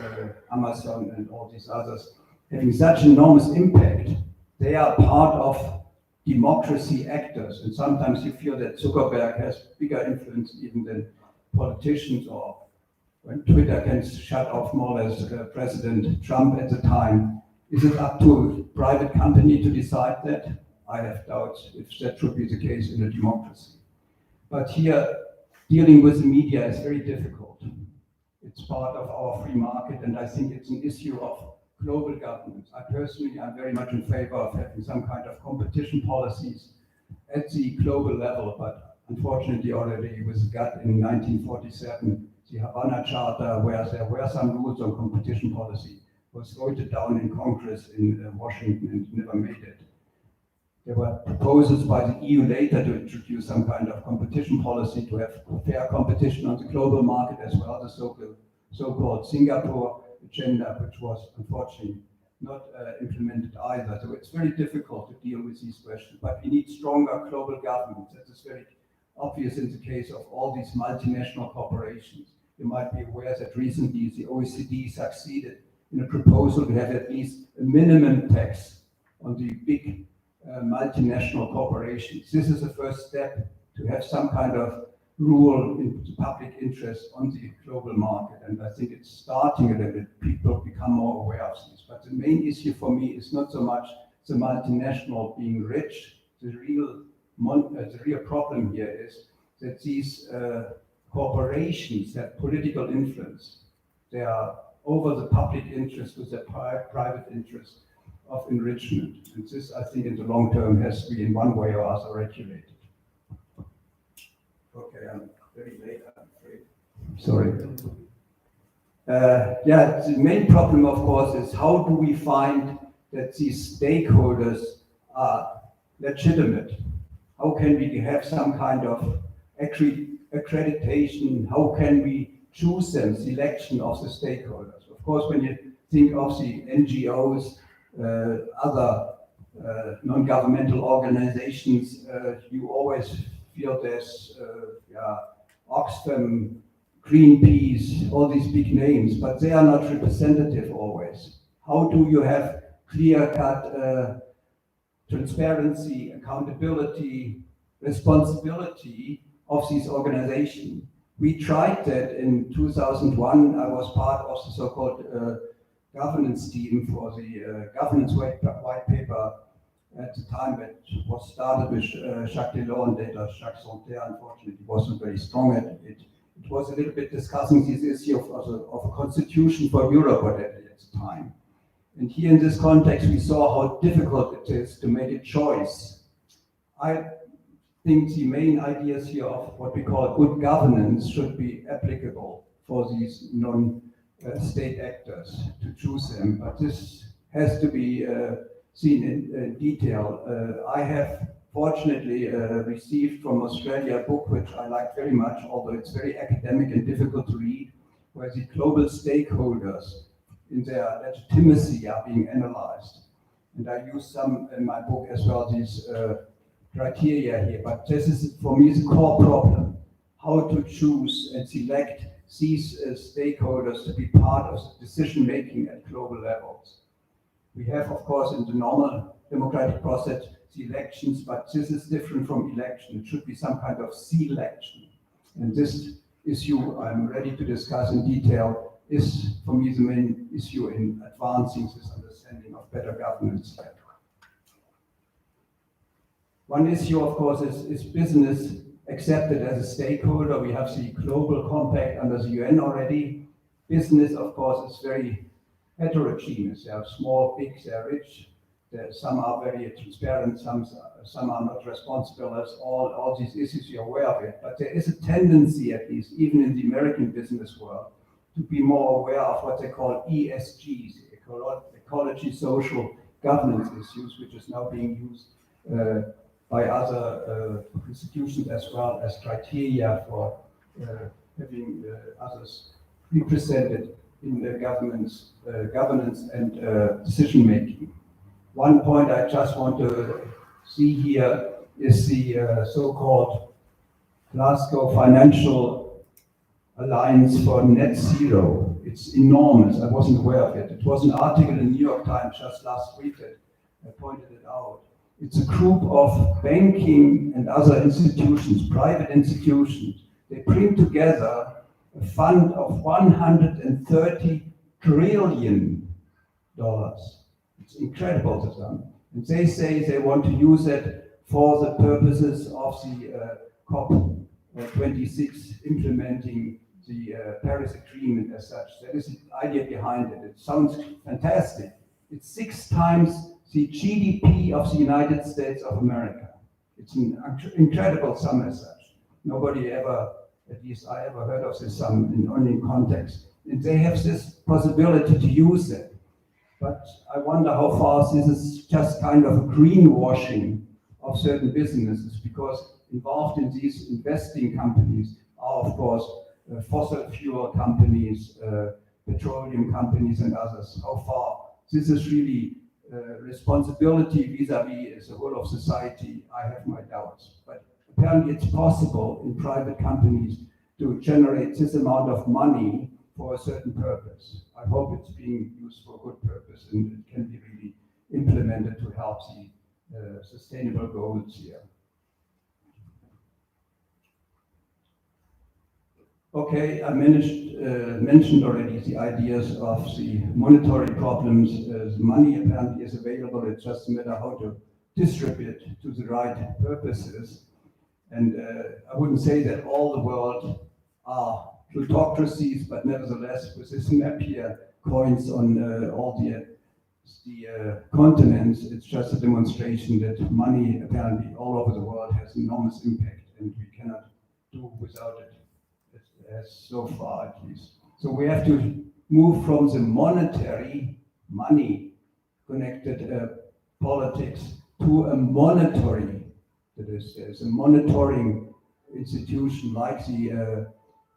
Amazon, and all these others, having such enormous impact. They are part of democracy actors. And sometimes you feel that Zuckerberg has bigger influence even than politicians, or when Twitter can shut off more or less President Trump at the time. Is it up to a private company to decide that? I have doubts if that should be the case in a democracy. But here, dealing with the media is very difficult. It's part of our free market, and I think it's an issue of global governance. I personally am very much in favor of having some kind of competition policies at the global level, but unfortunately already with GATT in 1947, the Havana Charter, where there were some rules on competition policy, was voted down in Congress in Washington and never made it. There were proposals by the EU later to introduce some kind of competition policy to have fair competition on the global market as well, the so-called Singapore agenda, which was unfortunately not implemented either. So it's very difficult to deal with these questions, but we need stronger global governance. That is very obvious in the case of all these multinational corporations. You might be aware that recently the OECD succeeded in a proposal to have at least a minimum tax on the big multinational corporations. This is the first step to have some kind of rule in the public interest on the global market, and I think it's starting a little bit. People become more aware of this. But the main issue for me is not so much the multinational being rich. The real problem here is that these corporations have political influence. They are over the public interest with their private interest of enrichment. And this, I think, in the long term has to be in one way or other regulated. Okay, I'm very late, I'm afraid. Sorry. The main problem, of course, is how do we find that these stakeholders are legitimate? How can we have some kind of accreditation? How can we choose them, selection of the stakeholders? Of course, when you think of the NGOs, other non-governmental organizations, you always feel there's Oxfam, Greenpeace, all these big names, but they are not representative always. How do you have clear-cut transparency, accountability, responsibility of these organizations? We tried that in 2001. I was part of the so-called governance team for the governance white paper at the time that was started with Jacques Delors and later Jacques Santer. Unfortunately, wasn't very strong at it. It was a little bit discussing this issue of a constitution for Europe at the time. And here in this context, we saw how difficult it is to make a choice. I think the main ideas here of what we call good governance should be applicable for these non-state actors to choose them, but this has to be seen in detail. I have fortunately received from Australia a book which I like very much, although it's very academic and difficult to read, where the global stakeholders in their legitimacy are being analyzed. And I use some in my book as well, these criteria here, but this is for me the core problem, how to choose and select these stakeholders to be part of the decision making at global levels. We have, of course, in the normal democratic process, the elections, but this is different from election. It should be some kind of selection. And this issue I'm ready to discuss in detail is, for me, the main issue in advancing this understanding of better governance. One issue, of course, is business accepted as a stakeholder. We have the global compact under the UN already. Business, of course, is very heterogeneous. They are small, big, they are rich. Some are very transparent, some are not responsible. As all these issues, you're aware of it. But there is a tendency, at least, even in the American business world, to be more aware of what they call ESGs, ecology, social governance issues, which is now being used by other institutions as well as criteria for having others represented in the governance and decision making. One point I just want to see here is the so-called Glasgow Financial Alliance for Net Zero. It's enormous. I wasn't aware of it. It was an article in the New York Times just last week that pointed it out. It's a group of banking and other institutions, private institutions. They bring together a fund of $130 trillion. It's incredible to them. And they say they want to use it for the purposes of the COP26 implementing the Paris Agreement as such. That is the idea behind it. It sounds fantastic. It's 6 times the GDP of the United States of America. It's an incredible sum as such. Nobody ever, at least I ever heard of this sum only in context. And they have this possibility to use it. But I wonder how far this is just kind of a greenwashing of certain businesses, because involved in these investing companies are, of course, fossil fuel companies, petroleum companies and others. How far this is really responsibility vis-a-vis the whole of society, I have my doubts. But apparently it's possible in private companies to generate this amount of money for a certain purpose. I hope it's being used for a good purpose and it can be really implemented to help the sustainable goals here. Okay, I mentioned already the ideas of the monetary problems. Money apparently is available, it's just a matter how to distribute it to the right purposes. And I wouldn't say that all the world are plutocracies, but nevertheless, with this map here, coins on all the continents, it's just a demonstration that money apparently all over the world has enormous impact and we cannot do without it. As so far at least. So we have to move from the monetary, money connected politics to a monetary, that is, there's a monitoring institution like the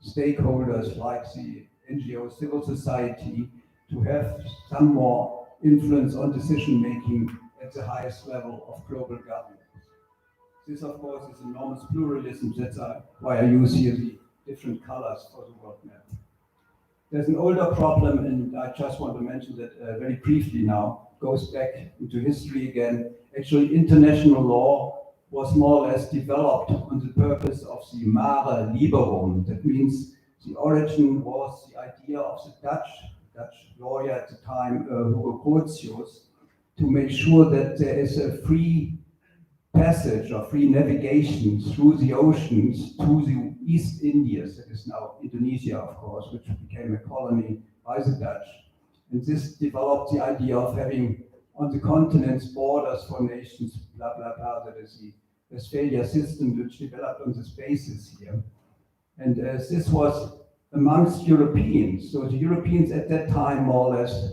stakeholders, like the NGO, civil society, to have some more influence on decision making at the highest level of global governance. This, of course, is enormous pluralism. That's why I use here the different colors for the world map. There's an older problem, and I just want to mention that very briefly now, goes back into history again. Actually, international law was more or less developed on the purpose of the mare liberum. That means the origin was the idea of the Dutch lawyer at the time, Hugo Grotius, to make sure that there is a free passage or free navigation through the oceans to the East Indies, that is now Indonesia, of course, which became a colony by the Dutch. And this developed the idea of having on the continents borders for nations, blah, blah, blah. That is the Westphalian system which developed on this basis here. And this was amongst Europeans. So the Europeans at that time more or less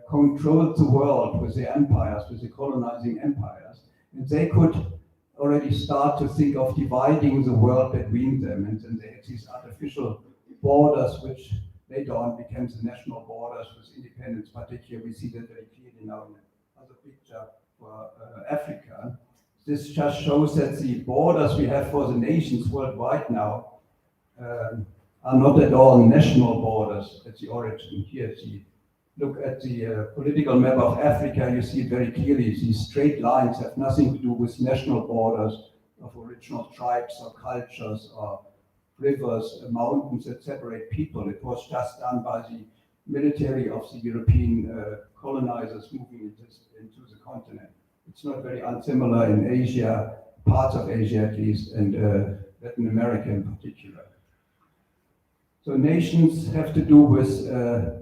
controlled the world with their empires, with the colonizing empires. And they could already start to think of dividing the world between them. And then they had these artificial borders, which later on became the national borders with independence. Particularly, we see that very clearly now in another picture for Africa. This just shows that the borders we have for the nations worldwide now are not at all national borders at the origin. Here, look at the political map of Africa, you see it very clearly. These straight lines have nothing to do with national borders of original tribes or cultures or rivers, mountains that separate people. It was just done by the military of the European colonizers moving into the continent. It's not very unsimilar in Asia, parts of Asia at least, and Latin America in particular. So nations have to do with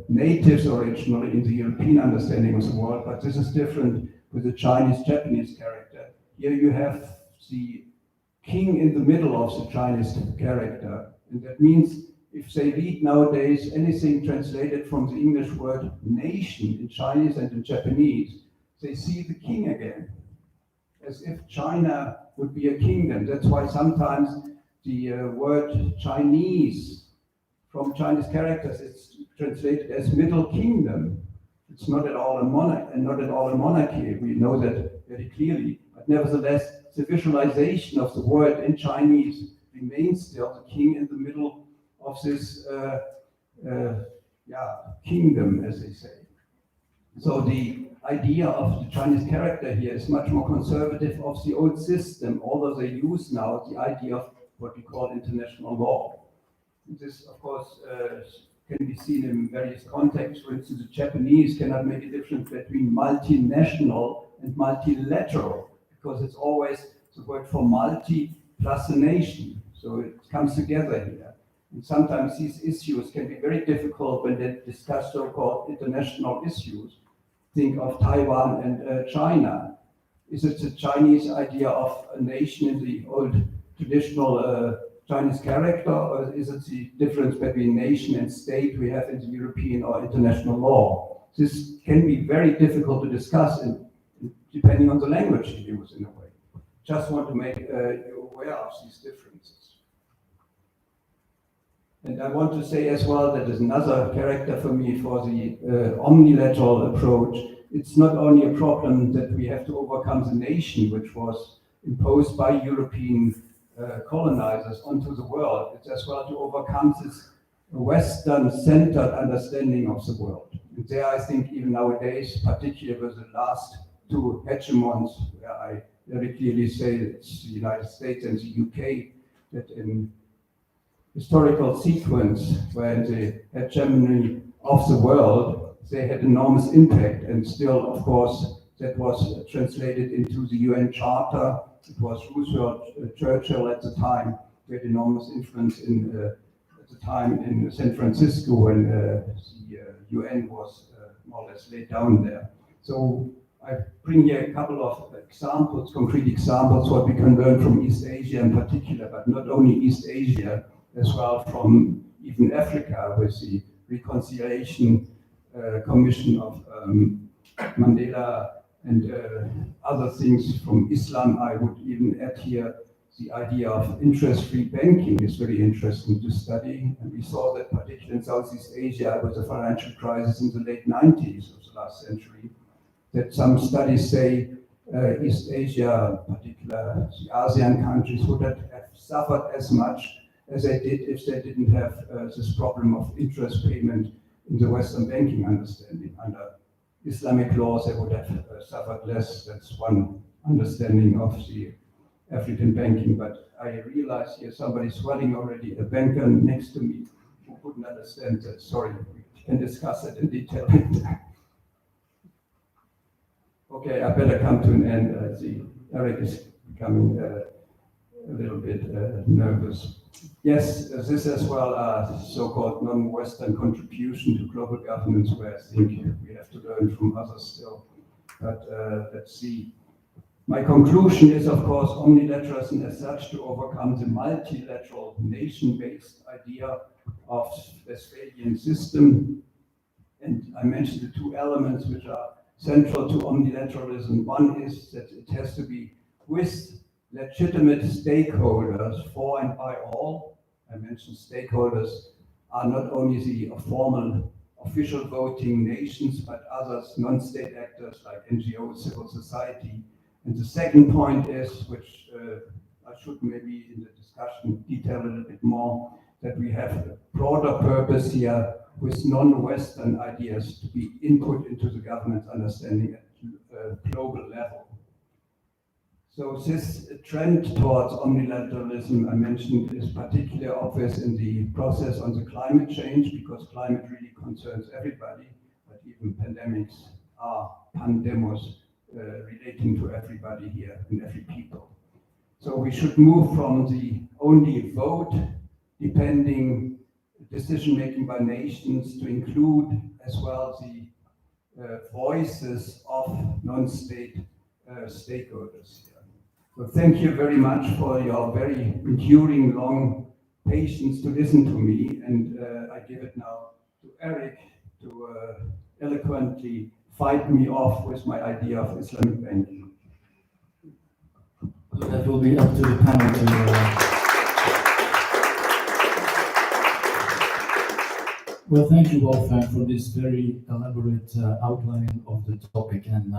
natives originally in the European understanding of the world, but this is different with the Chinese-Japanese character. Here you have the king in the middle of the Chinese character, and that means if they read nowadays anything translated from the English word nation in Chinese and in Japanese, they see the king again, as if China would be a kingdom. That's why sometimes the word Chinese from Chinese characters, it's translated as Middle Kingdom. It's not at all a monarchy. We know that very clearly. But nevertheless, the visualization of the word in Chinese remains still the king in the middle of this kingdom, as they say. So the idea of the Chinese character here is much more conservative of the old system, although they use now the idea of what we call international law. This, of course, can be seen in various contexts. For instance, the Japanese cannot make a difference between multinational and multilateral, because it's always the word for multi plus a nation. So it comes together here. And sometimes these issues can be very difficult when they discuss so-called international issues. Think of Taiwan and China. Is it the Chinese idea of a nation in the old traditional Chinese character, or is it the difference between nation and state we have in the European or international law? This can be very difficult to discuss, depending on the language you use in a way. Just want to make you aware of these differences. And I want to say as well that there's another character for me for the omnilateral approach. It's not only a problem that we have to overcome the nation, which was imposed by European colonizers onto the world. It's as well to overcome this Western-centered understanding of the world. And there, I think, even nowadays, particularly with the last two hegemons, where I very clearly say it's the United States and the UK, that in historical sequence, where the hegemony of the world, they had enormous impact, and still, of course, that was translated into the UN Charter. It was Roosevelt, Churchill at the time, who had enormous influence at the time in San Francisco when the UN was more or less laid down there. So I bring here a couple of examples, concrete examples, what we can learn from East Asia in particular, but not only East Asia, as well from even Africa with the Reconciliation Commission of Mandela and other things from Islam. I would even add here the idea of interest-free banking is very interesting to study. And we saw that particularly in Southeast Asia with the financial crisis in the late 90s of the last century, that some studies say East Asia, particularly the ASEAN countries, would not have suffered as much as they did if they didn't have this problem of interest payment in the Western banking understanding. Under Islamic laws, they would have suffered less. That's one understanding of the African banking. But I realize here somebody's running already, a banker next to me who couldn't understand that. Sorry, we can discuss it in detail later. Okay, I better come to an end. I see Eric is becoming a little bit nervous. Yes, this as well as so-called non-Western contribution to global governance, where I think we have to learn from others still. But let's see. My conclusion is, of course, omnilateralism as such to overcome the multilateral nation-based idea of Westphalian system. And I mentioned the two elements which are central to omnilateralism. One is that it has to be with legitimate stakeholders for and by all. I mentioned stakeholders are not only the formal official voting nations, but others, non-state actors like NGOs, civil society. And the second point is, which I should maybe in the discussion detail a little bit more, that we have a broader purpose here with non-Western ideas to be input into the government's understanding at a global level. So this trend towards omnilateralism I mentioned is particularly obvious in the process on the climate change, because climate really concerns everybody, but even pandemics are pandemos relating to everybody here and every people. So we should move from the only vote depending decision-making by nations to include as well the voices of non-state stakeholders. So thank you very much for your very enduring, long patience to listen to me, and I give it now to Eric to eloquently fight me off with my idea of Islamic banking.
So that will be up to the panel to... Well, thank you, Wolfgang, for this very elaborate outline of the topic. And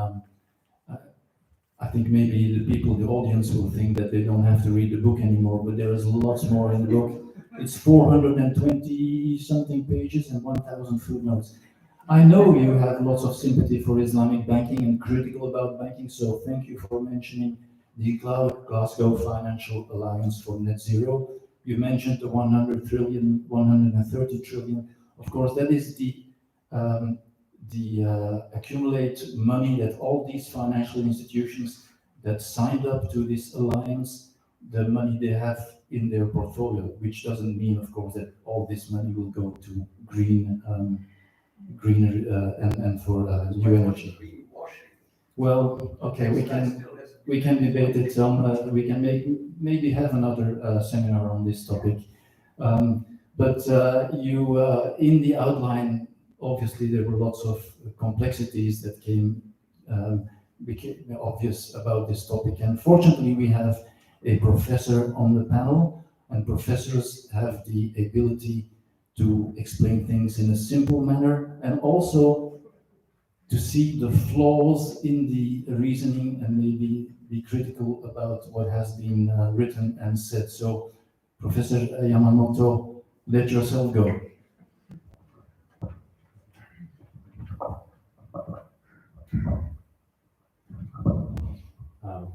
I think maybe the people, the audience will think that they don't have to read the book anymore, but there is lots more in the book. It's 420 something pages and 1,000 footnotes. I know you have lots of sympathy for Islamic banking and critical about banking, so thank you for mentioning the Glasgow Financial Alliance for Net Zero. You mentioned the 100 trillion, 130 trillion. Of course, that is the accumulate money that all these financial institutions that signed up to this alliance, the money they have in their portfolio, which doesn't mean, of course, that all this money will go to greener and for new energy. Well, okay, we can debate it. We can maybe have another seminar on this topic. But you, in the outline, obviously there were lots of complexities that became obvious about this topic. And fortunately, we have a professor on the panel, and professors have the ability to explain things in a simple manner, and also to see the flaws in the reasoning and maybe be critical about what has been written and said. So, Professor Yamamoto, let yourself go.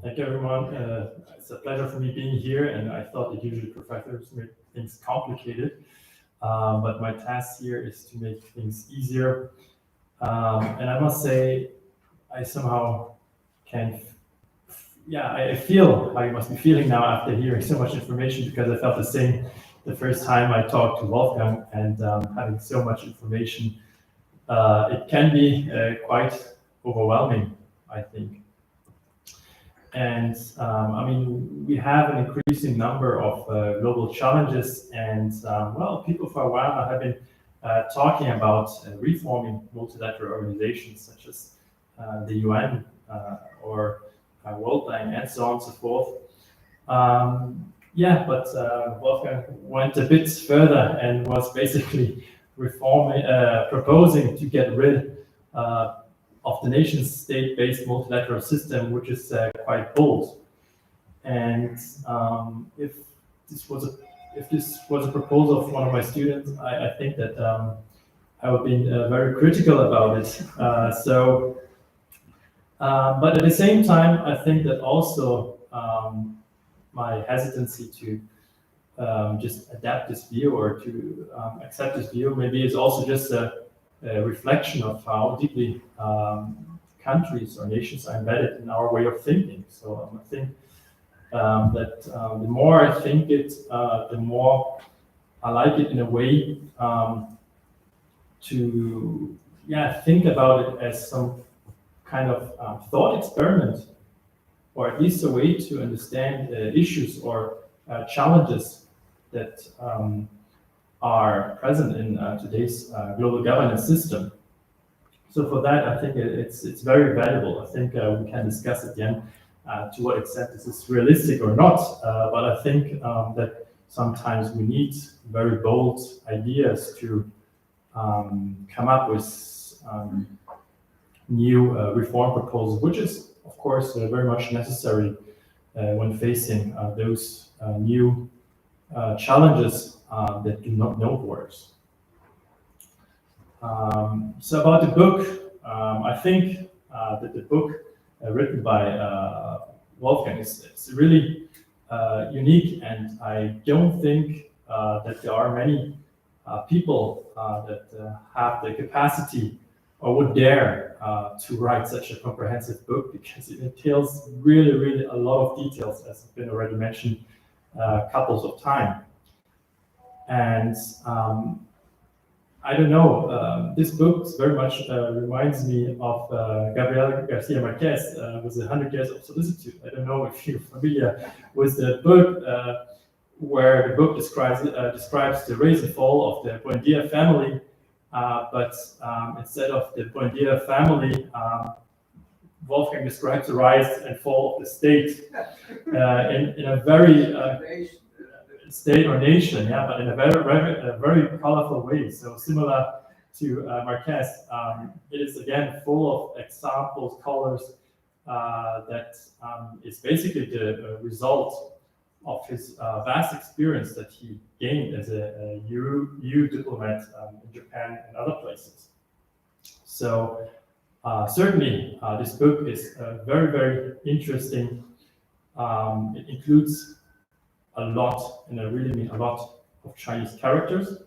Thank you, everyone. It's a pleasure for me being here, and I thought that usually professors make things complicated, but my task here is to make things easier. And I must say, I somehow can, I feel how you must be feeling now after hearing so much information, because I felt the same the first time I talked to Wolfgang, and having so much information, it can be quite overwhelming, I think. And I mean, we have an increasing number of global challenges, and well, people for a while now have been talking about reforming multilateral organizations such as the UN or World Bank and so on and so forth. But Wolfgang went a bit further and was basically proposing to get rid of the nation-state-based multilateral system, which is quite bold. And if this was a proposal of one of my students, I think that I would be very critical about it. But at the same time, I think that also my hesitancy to just adapt this view or to accept this view maybe is also just a reflection of how deeply countries or nations are embedded in our way of thinking. So I think that the more I think it, the more I like it in a way to think about it as some kind of thought experiment, or at least a way to understand issues or challenges that are present in today's global governance system. So for that, I think it's very valuable. I think we can discuss again to what extent this is realistic or not. But I think that sometimes we need very bold ideas to come up with new reform proposals, which is, of course, very much necessary when facing those new challenges that do not know borders. So about the book, I think that the book written by Wolfgang is really unique, and I don't think that there are many people that have the capacity or would dare to write such a comprehensive book, because it entails really a lot of details, as has been already mentioned couples of times. And I don't know, this book very much reminds me of Gabriel Garcia Marquez with the 100 Years of Solicitude. I don't know if you're familiar with the book, where the book describes the rise and fall of the Buendia family, but instead of the Buendia family, Wolfgang describes the rise and fall of the state in a very state or nation, but in a very colorful way. So similar to Marquez, it is again full of examples, colors, that is basically the result of his vast experience that he gained as a EU diplomat in Japan and other places. So certainly this book is very, very interesting. It includes a lot, and I really mean a lot, of Chinese characters,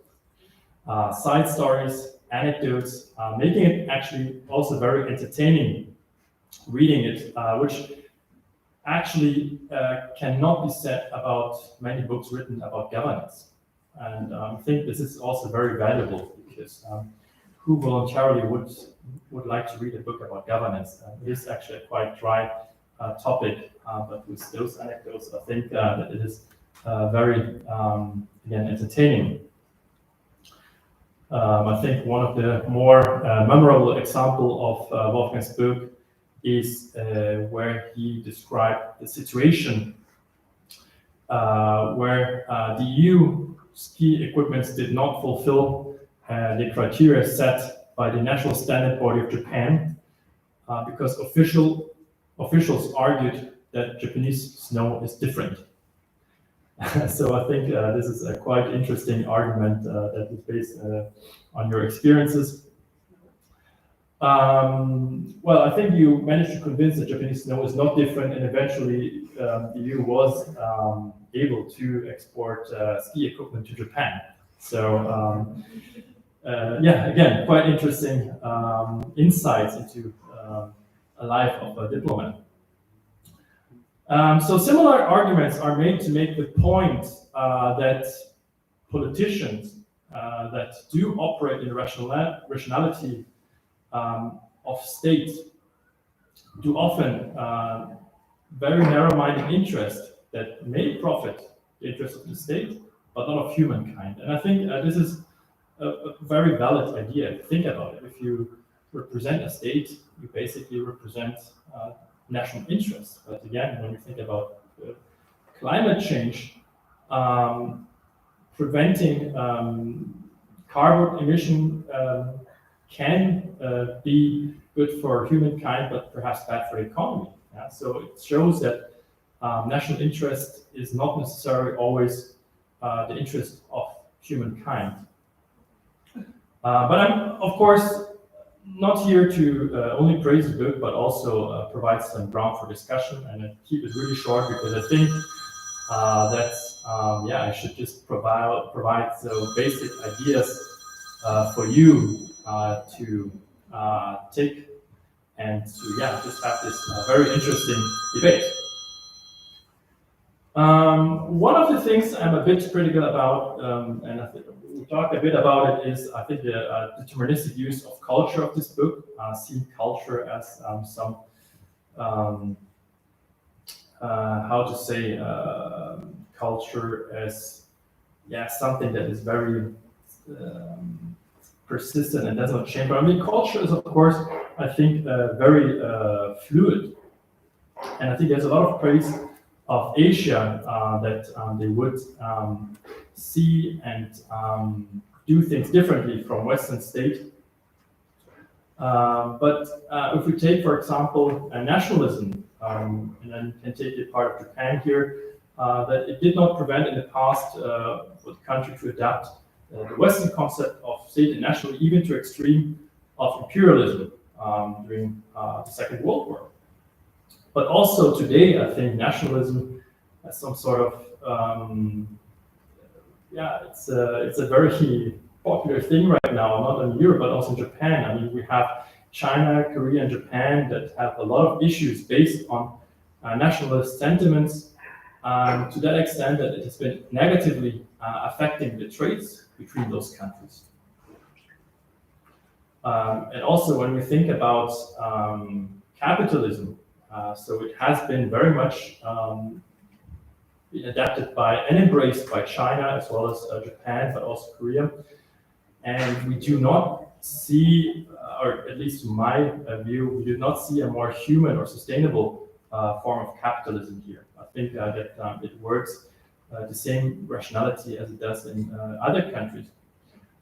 side stories, anecdotes, making it actually also very entertaining reading it, which actually cannot be said about many books written about governance. And I think this is also very valuable because who voluntarily would like to read a book about governance? It is actually a quite dry topic, but with those anecdotes, I think that it is very, again, entertaining. I think one of the more memorable example of Wolfgang's book is where he described the situation where the EU ski equipments did not fulfill the criteria set by the National Standard Body of Japan because officials argued that Japanese snow is different. So I think this is a quite interesting argument that is based on your experiences. Well, I think you managed to convince that Japanese snow is not different, and eventually the EU was able to export ski equipment to Japan. So yeah, again, quite interesting insights into a life of a diplomat. So similar arguments are made to make the point that politicians that do operate in the rationality of state do often very narrow-minded interest that may profit the interest of the state, but not of humankind. And I think this is a very valid idea. Think about it. If you represent a state, you basically represent national interests. But again, when you think about climate change, preventing carbon emission can be good for humankind, but perhaps bad for the economy. Yeah? So it shows that national interest is not necessarily always the interest of humankind. But I'm, of course, not here to only praise the book, but also provide some ground for discussion, and I keep it really short because I think that yeah, I should just provide so basic ideas for you to take and to just have this very interesting debate. One of the things I'm a bit critical about, and I think we talked a bit about it, is I think the deterministic use of culture of this book, seeing culture as some, how to say, culture as something that is very persistent and does not change. But I mean, culture is, of course, I think, very fluid. And I think there's a lot of praise of Asia that they would see and do things differently from Western state. But if we take, for example, nationalism, and then can take the part of Japan here, that it did not prevent in the past for the country to adapt the Western concept of state and national, even to extreme of imperialism during the Second World War. But also today, I think nationalism as some sort of it's a very popular thing right now, not in Europe but also in Japan. I mean, we have China, Korea, and Japan that have a lot of issues based on nationalist sentiments, to that extent that it has been negatively affecting the trades between those countries. And also when we think about capitalism, so it has been very much been adapted by and embraced by China as well as Japan, but also Korea. And we do not see, or at least to my view, we do not see a more human or sustainable form of capitalism here. I think that it works the same rationality as it does in other countries.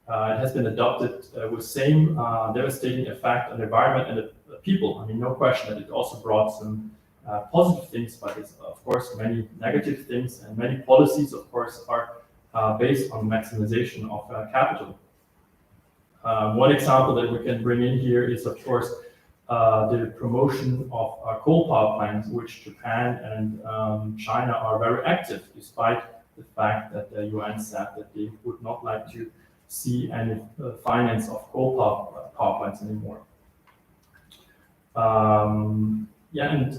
It has been adopted with same devastating effect on the environment and the people. I mean, no question that it also brought some positive things, but it's, of course, many negative things, and many policies, of course, are based on maximization of capital. One example that we can bring in here is, of course, the promotion of coal power plants, which Japan and China are very active, despite the fact that the UN said that they would not like to see any finance of coal power plants anymore. Yeah, and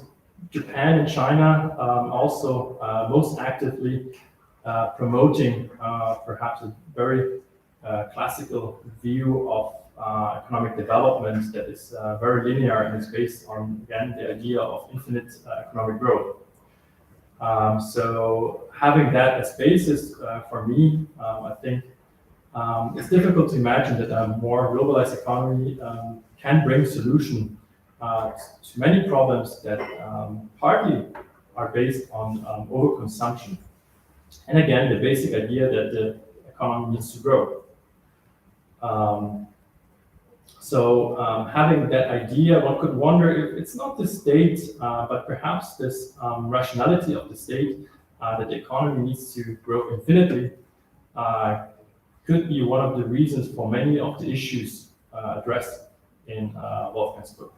Japan and China also most actively promoting perhaps a very classical view of economic development that is very linear and is based on, again, the idea of infinite economic growth. So having that as basis for me, I think it's difficult to imagine that a more globalized economy can bring solution to many problems that partly are based on overconsumption. And again, the basic idea that the economy needs to grow. Having that idea, one could wonder if it's not the state, but perhaps this rationality of the state that the economy needs to grow infinitely could be one of the reasons for many of the issues addressed in Wolfgang's book.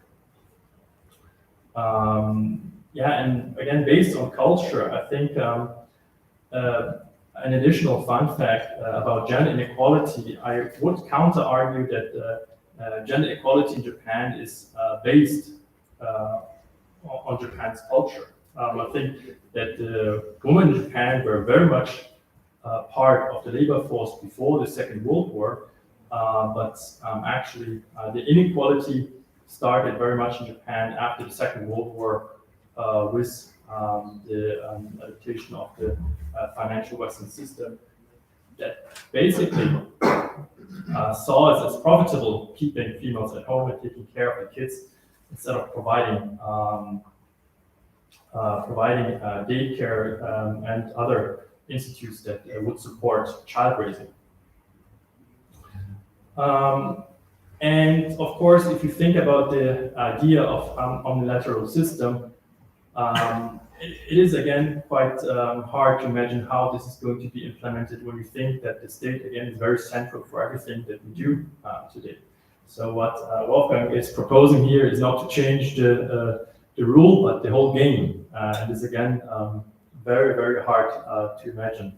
Yeah, and again, based on culture, I think an additional fun fact about gender inequality, I would counter-argue that gender equality in Japan is based on Japan's culture. I think that women in Japan were very much part of the labor force before the Second World War, but actually the inequality started very much in Japan after the Second World War with the adaptation of the financial Western system that basically saw it as profitable keeping females at home and taking care of the kids instead of providing daycare and other institutes that would support child raising. And of course, if you think about the idea of omnilateral system, it is again quite hard to imagine how this is going to be implemented when you think that the state again is very central for everything that we do today. So what Wolfgang is proposing here is not to change the rule, but the whole game. And is again very, very hard to imagine.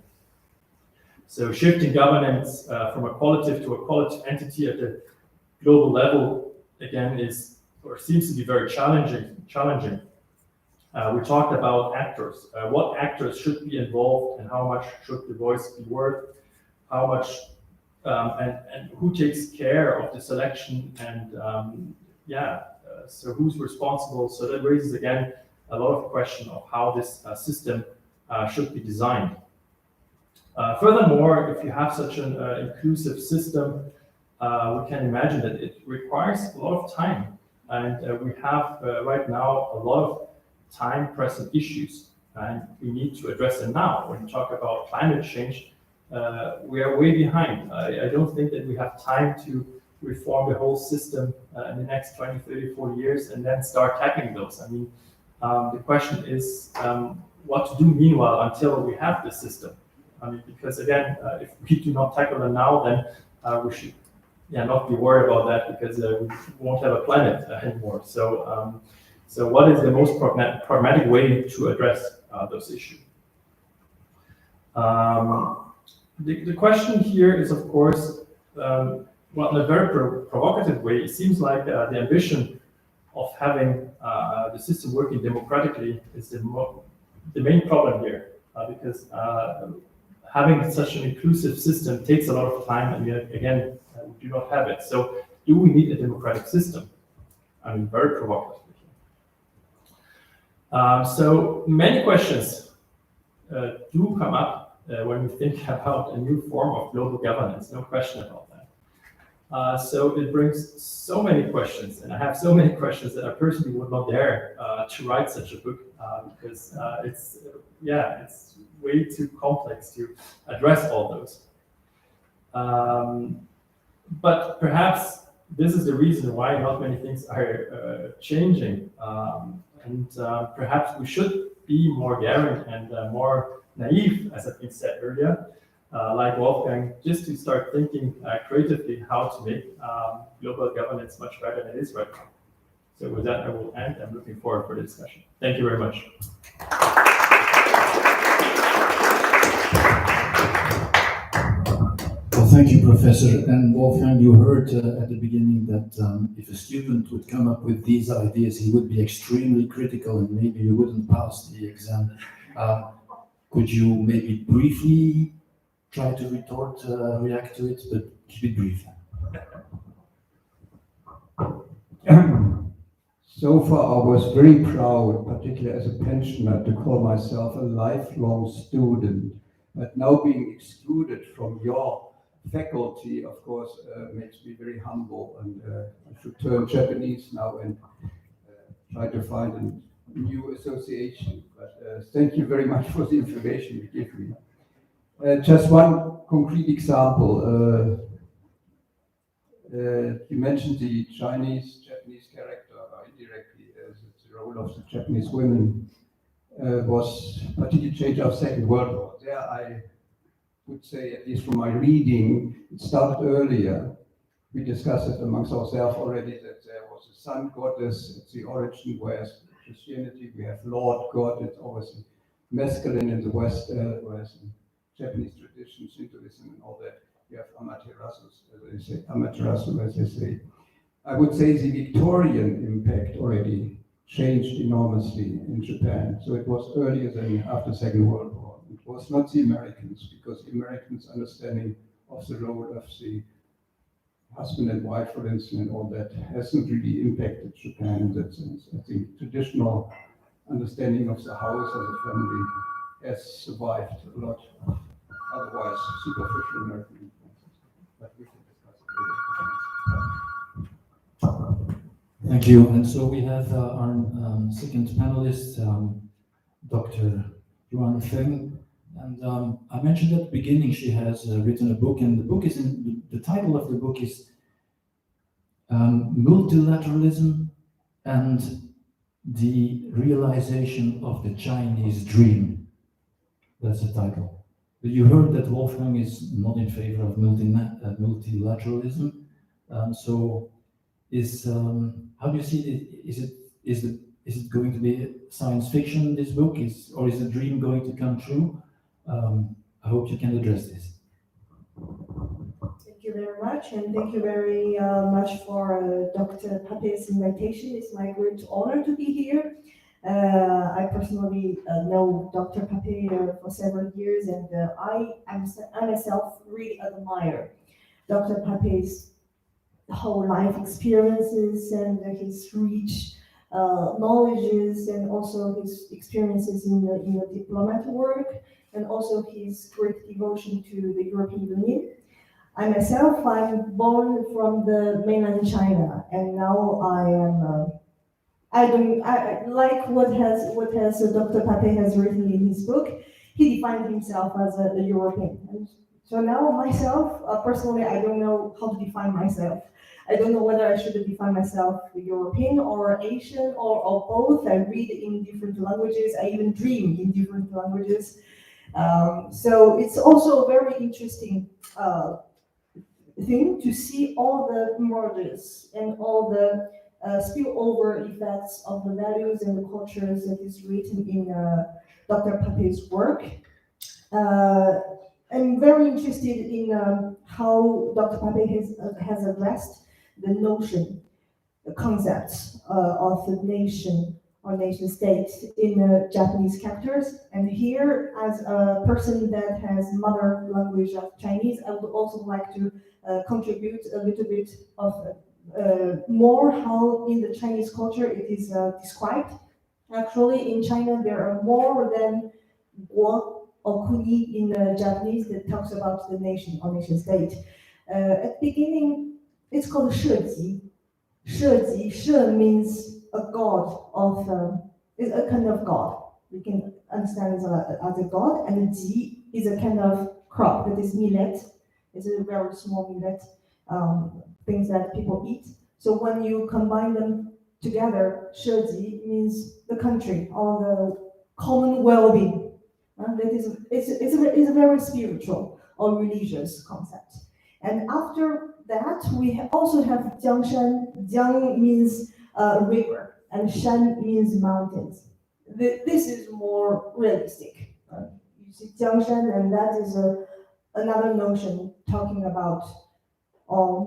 So shifting governance from a qualitative to a qualitative entity at the global level again is or seems to be very challenging. We talked about actors. What actors should be involved and how much should the voice be worth? How much and who takes care of the selection and so who's responsible? So that raises again a lot of question of how this system should be designed. Furthermore, if you have such an inclusive system, we can imagine that it requires a lot of time. And we have right now a lot of time-pressing issues, and we need to address them now. When we talk about climate change, we are way behind. I don't think that we have time to reform the whole system in the next 20, 30, 40 years and then start tackling those. I mean, the question is what to do meanwhile until we have this system. I mean, because again, if we do not tackle them now, then we should not be worried about that because we won't have a planet anymore. So what is the most pragmatic way to address those issues? The question here is, of course, well, in a very provocative way, it seems like the ambition of having the system working democratically is the main problem here, because having such an inclusive system takes a lot of time, and we do not have it. So, do we need a democratic system? I mean, very provocative. So many questions do come up when we think about a new form of global governance, no question about that. So it brings so many questions, and I have so many questions that I personally would not dare to write such a book because it's way too complex to address all those. But perhaps this is the reason why not many things are changing. And perhaps we should be more daring and more naive, as has been said earlier, like Wolfgang, just to start thinking creatively how to make global governance much better than it is right now. So with that, I will end. I'm looking forward for the discussion. Thank you very much.
Well, thank you, Professor. And Wolfgang, you heard at the beginning that if a student would come up with these ideas, he would be extremely critical and maybe you wouldn't pass the exam. Could you maybe briefly try to react to it, but keep it brief?
So far, I was very proud, particularly as a pensioner, to call myself a lifelong student. But now being excluded from your faculty, of course, makes me very humble. And I should turn Japanese now and try to find a new association. But thank you very much for the information you give me. Just one concrete example. You mentioned the Japanese character indirectly, as the role of the Japanese women was particularly changed after the Second World War. There I would say, at least from my reading, it started earlier. We discussed it amongst ourselves already that there was a sun goddess at the origin, whereas Christianity we have Lord God. It's always masculine in the West, whereas in Japanese tradition, Shintoism and all that, you have Amaterasu, as they say. I would say the Victorian impact already changed enormously in Japan. So it was earlier than after the Second World War. It was not the Americans, because the Americans' understanding of the role of the husband and wife, for instance, and all that hasn't really impacted Japan in that sense. I think traditional understanding of the house and the family has survived a lot. Otherwise, superficial American influences. But we can discuss it later.
Thank you. And so we have our second panelist, Dr. Yuan Feng. And I mentioned at the beginning she has written a book, and the book is the title of the book is Multilateralism and the Realization of the Chinese Dream. That's the title. But you heard that Wolfgang is not in favor of multilateralism. So is how do you see it? Is it going to be science fiction, this book, or is the dream going to come true? I hope you can address this.
Thank you very much, and thank you very much for Dr. Pape's invitation. It's my great honor to be here. I personally know Dr. Pape for several years, and I myself really admire Dr. Pape's whole life experiences and his rich knowledges, and also his experiences in the diplomat work, and also his great devotion to the European Union. I myself, I'm born from the mainland China, and now I like what Dr. Pape has written in his book. He defined himself as a European. And so now myself, personally, I don't know how to define myself. I don't know whether I should define myself European or Asian or both. I read in different languages. I even dream in different languages. So it's also a very interesting thing to see all the mergers and all the spillover effects of the values and the cultures that is written in Dr. Pape's work. I'm very interested in how Dr. Pape has addressed the notion, the concepts of the nation or nation state in Japanese characters. And here, as a person that has mother language of Chinese, I would also like to contribute a little bit of more how in the Chinese culture it is described. Actually, in China, there are more than guo or kuni in Japanese that talks about the nation or nation state. At the beginning, it's called sheji. Sheji, she means a god of, is a kind of god. We can understand it as a god, and ji is a kind of crop that is millet. It's a very small millet, things that people eat. So when you combine them together, sheji means the country or the common well-being. That is, it's a very spiritual. or religious concept. And after that, we also have Jiangshan. Jiang means river, and Shan means mountains. This is more realistic. You see Jiangshan, and that is another notion talking about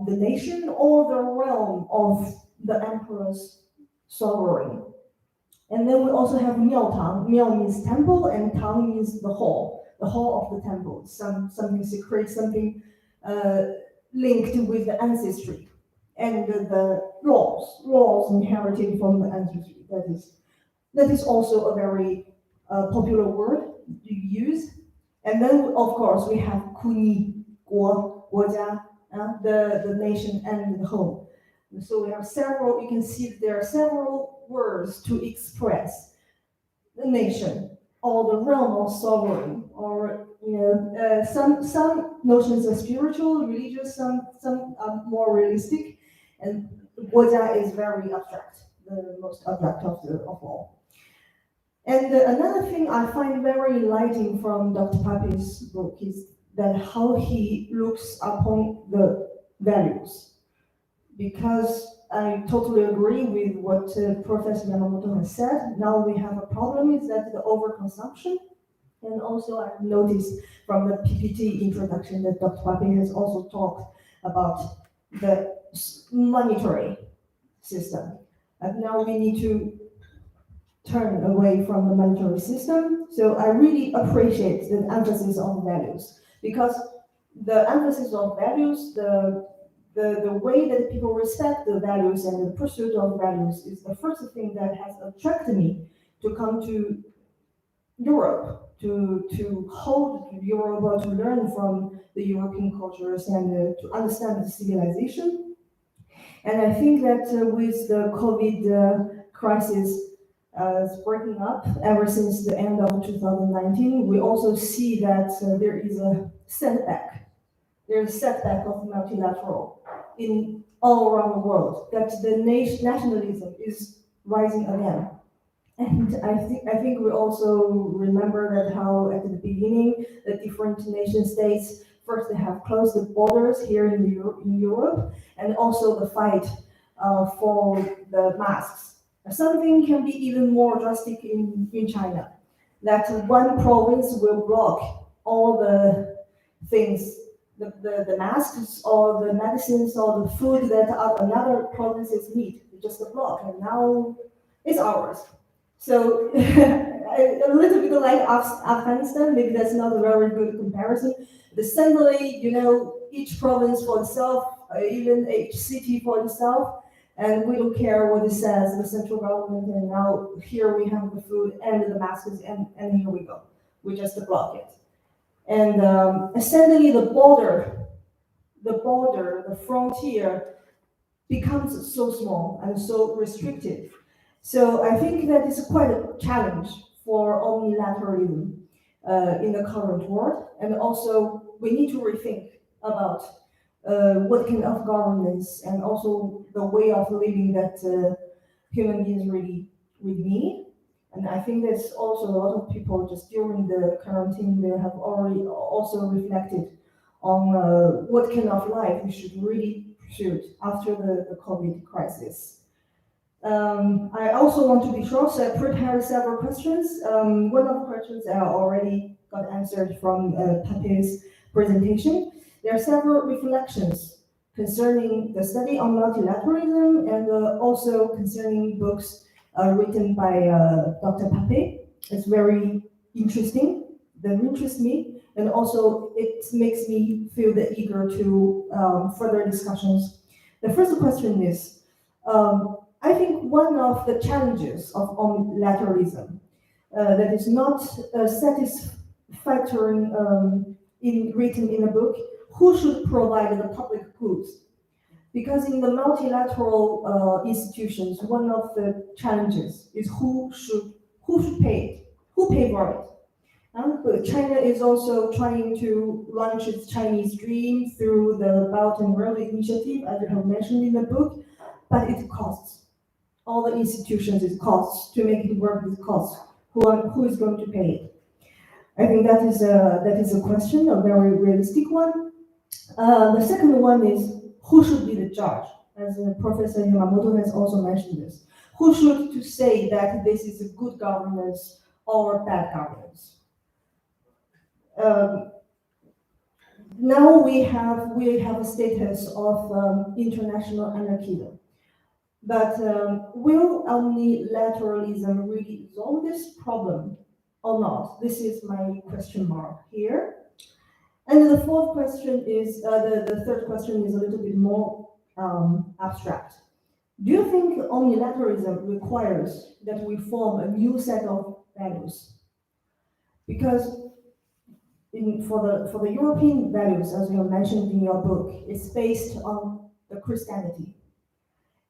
the nation or the realm of the emperor's sovereign. And then we also have Miaotang. Miao means temple, and Tang means the hall of the temple. Something secret, something linked with the ancestry, and the laws inherited from the ancestry. That is also a very popular word to use. And then, of course, we have Kuni, Guo, Guojia, the nation and the home. So we have several, you can see there are several words to express the nation or the realm of sovereign, or some notions are spiritual, religious, some are more realistic, and Guojia is very abstract, the most abstract of all. And another thing I find very enlightening from Dr. Pape's book is that how he looks upon the values. Because I totally agree with what Professor Yamamoto has said. Now we have a problem is that the overconsumption, and also I've noticed from the PPT introduction that Dr. Pape has also talked about the monetary system. And now we need to turn away from the monetary system. So I really appreciate the emphasis on values, because the emphasis on values, the way that people respect the values and the pursuit of values is the first thing that has attracted me to come to Europe, to hold Europe, or to learn from the European cultures and to understand the civilization. And I think that with the COVID crisis breaking up ever since the end of 2019, we also see that there is a setback. There's a setback of multilateral in all around the world, that the nationalism is rising again. And I think we also remember that how at the beginning, the different nation states, first they have closed the borders here in Europe, and also the fight for the masks. Something can be even more drastic in China, that one province will block all the things, the masks or the medicines or the food that another provinces need, just a block, and now it's ours. So a little bit like Afghanistan, maybe that's not a very good comparison. Suddenly, each province for itself, even each city for itself, and we don't care what it says, the central government, and now here we have the food and the masks, and here we go. We just block it. And suddenly the border, the frontier becomes so small and so restrictive. So I think that is quite a challenge for omnilateralism in the current world. And also we need to rethink about what kind of governance and also the way of living that human beings really need. And I think there's also a lot of people just during the quarantine, they have already also reflected on what kind of life we should really pursue after the COVID crisis. I also want to be short, so I prepared several questions. One of the questions I already got answered from Pape's presentation. There are several reflections concerning the study on multilateralism and also concerning books written by Dr. Pape. It's very interesting, that interests me, and also it makes me feel eager to further discussions. The first question is, I think one of the challenges of omnilateralism that is not satisfactory written in the book, who should provide the public goods? Because in the multilateral institutions, one of the challenges is who should pay for it. China is also trying to launch its Chinese dream through the Belt and Road Initiative, as I have mentioned in the book, but it costs. All the institutions, it costs. To make it work, it costs. Who is going to pay it? I think that is a question, a very realistic one. The second one is who should be the judge? As Professor Yamamoto has also mentioned this. Who should to say that this is a good governance or bad governance? Now we have a status of international anarchism. But will omnilateralism really resolve this problem or not? This is my question mark here. And the fourth question is, the third question is a little bit more abstract. Do you think omnilateralism requires that we form a new set of values? Because for the European values, as you have mentioned in your book, it's based on the Christianity.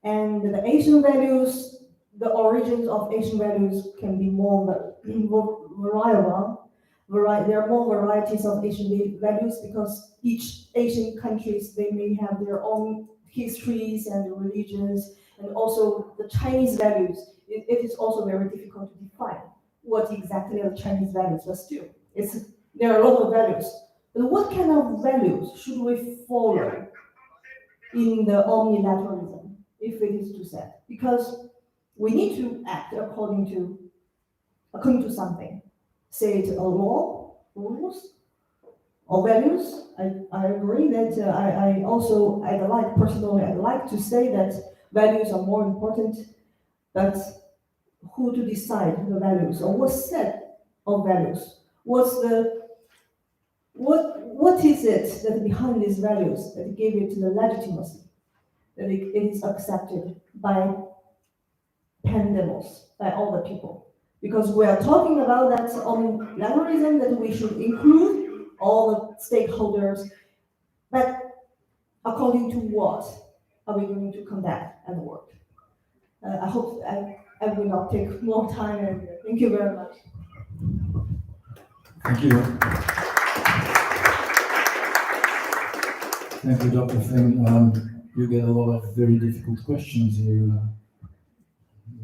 And the Asian values, the origins of Asian values can be more variable. There are more varieties of Asian values because each Asian countries, they may have their own histories and religions, and also the Chinese values. It is also very difficult to define what exactly are the Chinese values, but still, there are a lot of values. But what kind of values should we follow in the omnilateralism, if it is to set? Because we need to act according to something. Say it a law, rules, or values. I agree that I'd like to say that values are more important, but who to decide the values, or what set of values? What is it that behind these values that gave it the legitimacy, that it is accepted by pandemos, by all the people? Because we are talking about that omnilateralism, that we should include all the stakeholders, but according to what are we going to conduct and work? I hope I will not take more time, and thank you very much.
Thank you. Thank you, Dr. Feng. You get a lot of very difficult questions here.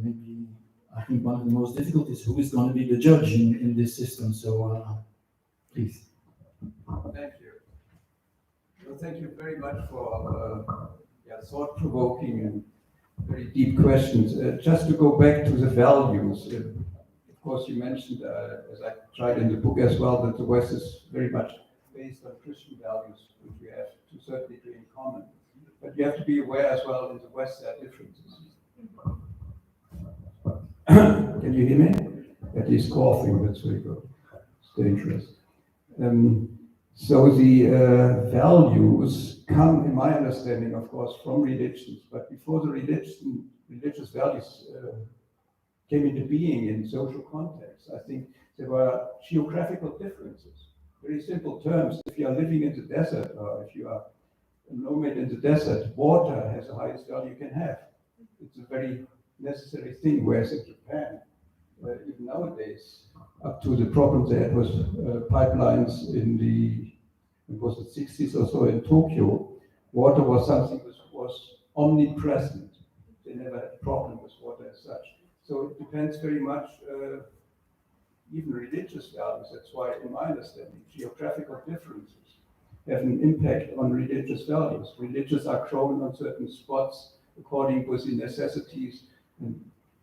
Maybe I think one of the most difficult is who is going to be the judge in this system. So, please.
Thank you. Well, thank you very much for thought-provoking and very deep questions. Just to go back to the values, of course, you mentioned, as I tried in the book as well, that the West is very much based on Christian values, which we have to a certain degree in common. But you have to be aware as well, in the West there are differences. Can you hear me? At least coughing, that's very good. It's dangerous. So the values come, in my understanding, of course, from religions. But before the religious values came into being in social context, I think there were geographical differences. Very simple terms. If you are living in the desert, or if you are a nomad in the desert, water has the highest value you can have. It's a very necessary thing, whereas in Japan, even nowadays, up to the problems they had with pipelines in the, it was the 60s or so in Tokyo, water was something that was omnipresent. They never had a problem with water as such. So it depends very much, even religious values. That's why, in my understanding, geographical differences have an impact on religious values. Religions are grown on certain spots according to the necessities,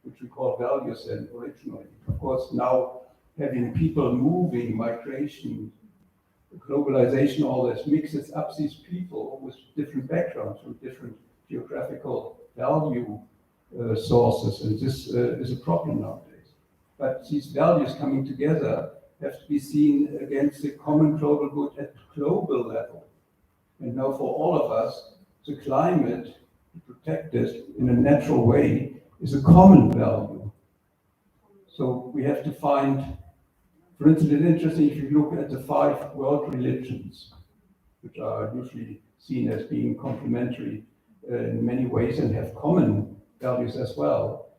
which we call values then originally. Of course, now having people moving, migration, globalization, all this mixes up these people with different backgrounds, from different geographical value sources, and this is a problem nowadays. But these values coming together have to be seen against the common global good at global level. And now for all of us, the climate, protected in a natural way, is a common value. So we have to find, for instance, it's interesting if you look at the 5 world religions, which are usually seen as being complementary in many ways and have common values as well.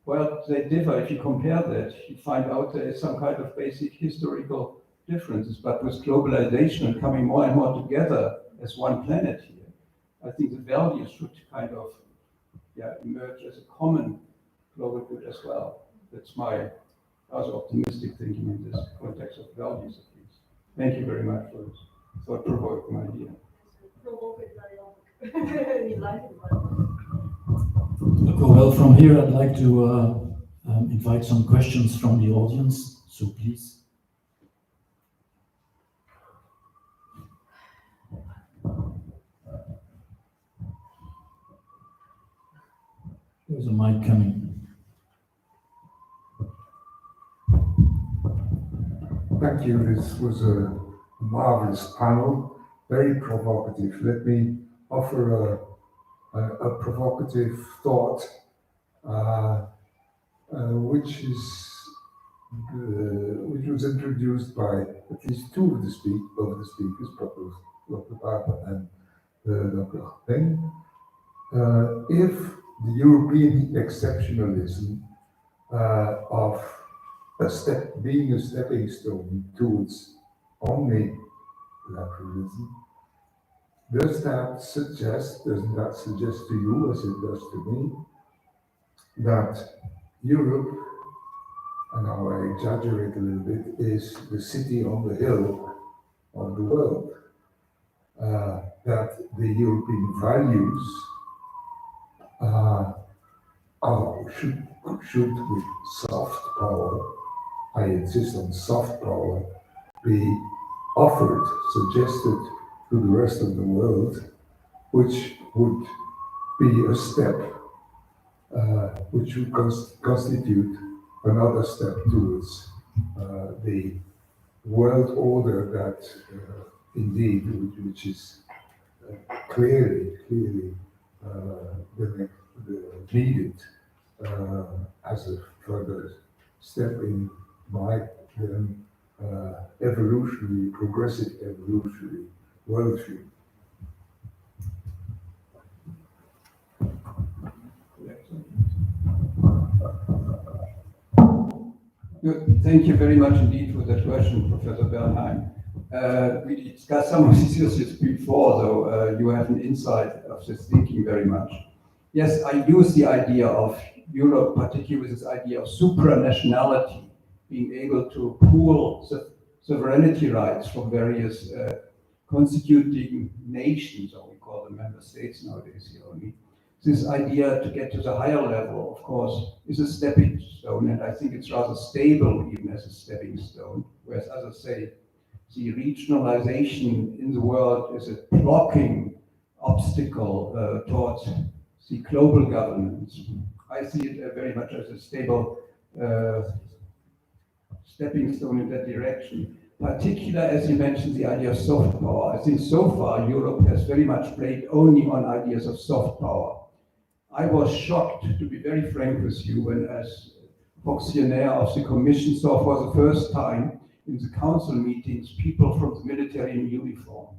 Well, they differ. If you compare that, you find out there is some kind of basic historical differences. But with globalization and coming more and more together as one planet here, I think the values should kind of emerge as a common global good as well. That's my rather optimistic thinking in this context of values at least. Thank you very much for this thought-provoking idea.
Okay, well, from here I'd like to invite some questions from the audience, so please. There's a mic coming.
Thank you. This was a marvelous panel, very provocative. Let me offer a provocative thought, which was introduced by at least two of the speakers, Dr. Barber and Dr. Peng. If the European exceptionalism of being a stepping stone towards omni-lateralism, doesn't that suggest to you, as it does to me, that Europe, and now I exaggerate a little bit, is the city on the hill of the world, that the European values should with soft power, I insist on soft power, be offered, suggested to the rest of the world, which would be a step, which would constitute another step towards the world order that indeed, which is clearly needed as a further step in my progressive evolutionary worldview.
Thank you very much indeed for that question, Professor Bernheim. We discussed some of these issues before, so you have an insight of this thinking very much. Yes, I use the idea of Europe, particularly with this idea of supranationality, being able to pool sovereignty rights from various constituting nations, or we call them member states nowadays here only. This idea to get to the higher level, of course, is a stepping stone, and I think it's rather stable even as a stepping stone, whereas others say the regionalization in the world is a blocking obstacle towards the global governance. I see it very much as a stable stepping stone in that direction. Particularly, as you mentioned, the idea of soft power. I think so far Europe has very much played only on ideas of soft power. I was shocked, to be very frank with you, when as fonctionnaire of the Commission saw for the first time in the council meetings people from the military in uniform.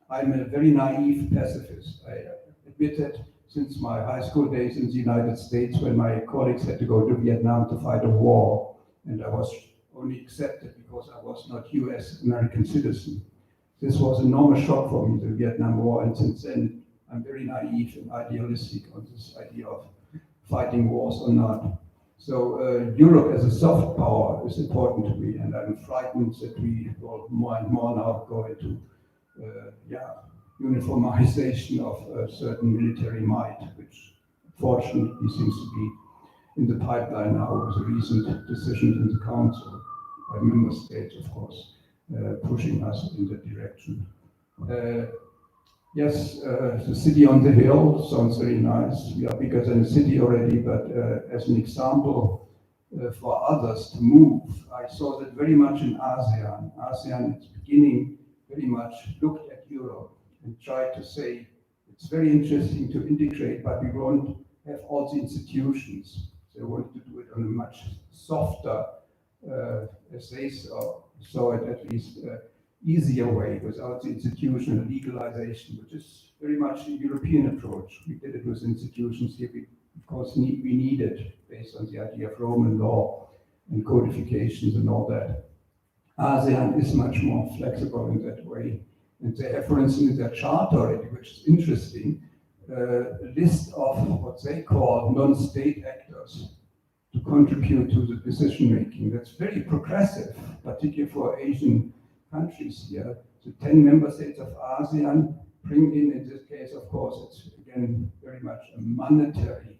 I'm a very naive pacifist. I admit it since my high school days in the United States, when my colleagues had to go to Vietnam to fight a war, and I was only accepted because I was not US American citizen. This was an enormous shock for me, the Vietnam War, and since then I'm very naive and idealistic on this idea of fighting wars or not. So Europe as a soft power is important to me, and I'm frightened that we will more and more now go into uniformization of certain military might, which fortunately seems to be in the pipeline now with a recent decision in the Council by member states, of course, pushing us in that direction. Yes, the city on the hill sounds very nice. We are bigger than a city already, but as an example for others to move, I saw that very much in ASEAN. ASEAN at the beginning very much looked at Europe and tried to say, it's very interesting to integrate, but we won't have all the institutions. They wanted to do it on a much softer, as they saw it at least, easier way without the institutional legalization, which is very much a European approach. We did it with institutions here because we need it based on the idea of Roman law and codifications and all that. ASEAN is much more flexible in that way. And they have, for instance, their charter already, which is interesting, a list of what they call non-state actors. to contribute to the decision making. That's very progressive, particularly for Asian countries here. The 10 member states of ASEAN bring in this case, of course, it's again very much a monetary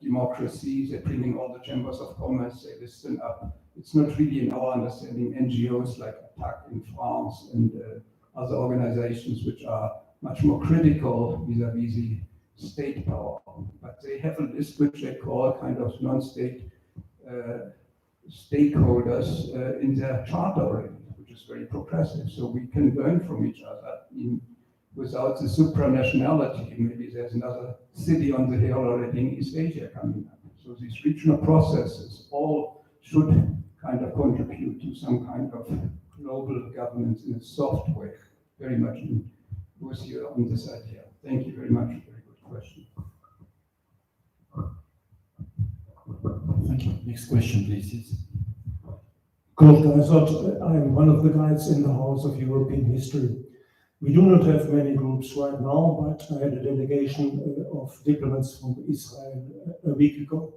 democracy. They bring in all the chambers of commerce, they listen up. It's not really, in our understanding, NGOs like ATTAC in France and other organizations which are much more critical vis-a-vis the state power. But they have a list which they call kind of non-state stakeholders in their charter already, which is very progressive. So we can learn from each other. Without the supranationality, maybe there's another city on the hill already in East Asia coming up. So these regional processes all should kind of contribute to some kind of global governance in a soft way. Very much with you on this idea. Thank you very much. Very good question.
Thank you. Next question, please. Yes.
Kurt Geisert, I am one of the guides in the House of European History. We do not have many groups right now, but I had a delegation of diplomats from Israel a week ago,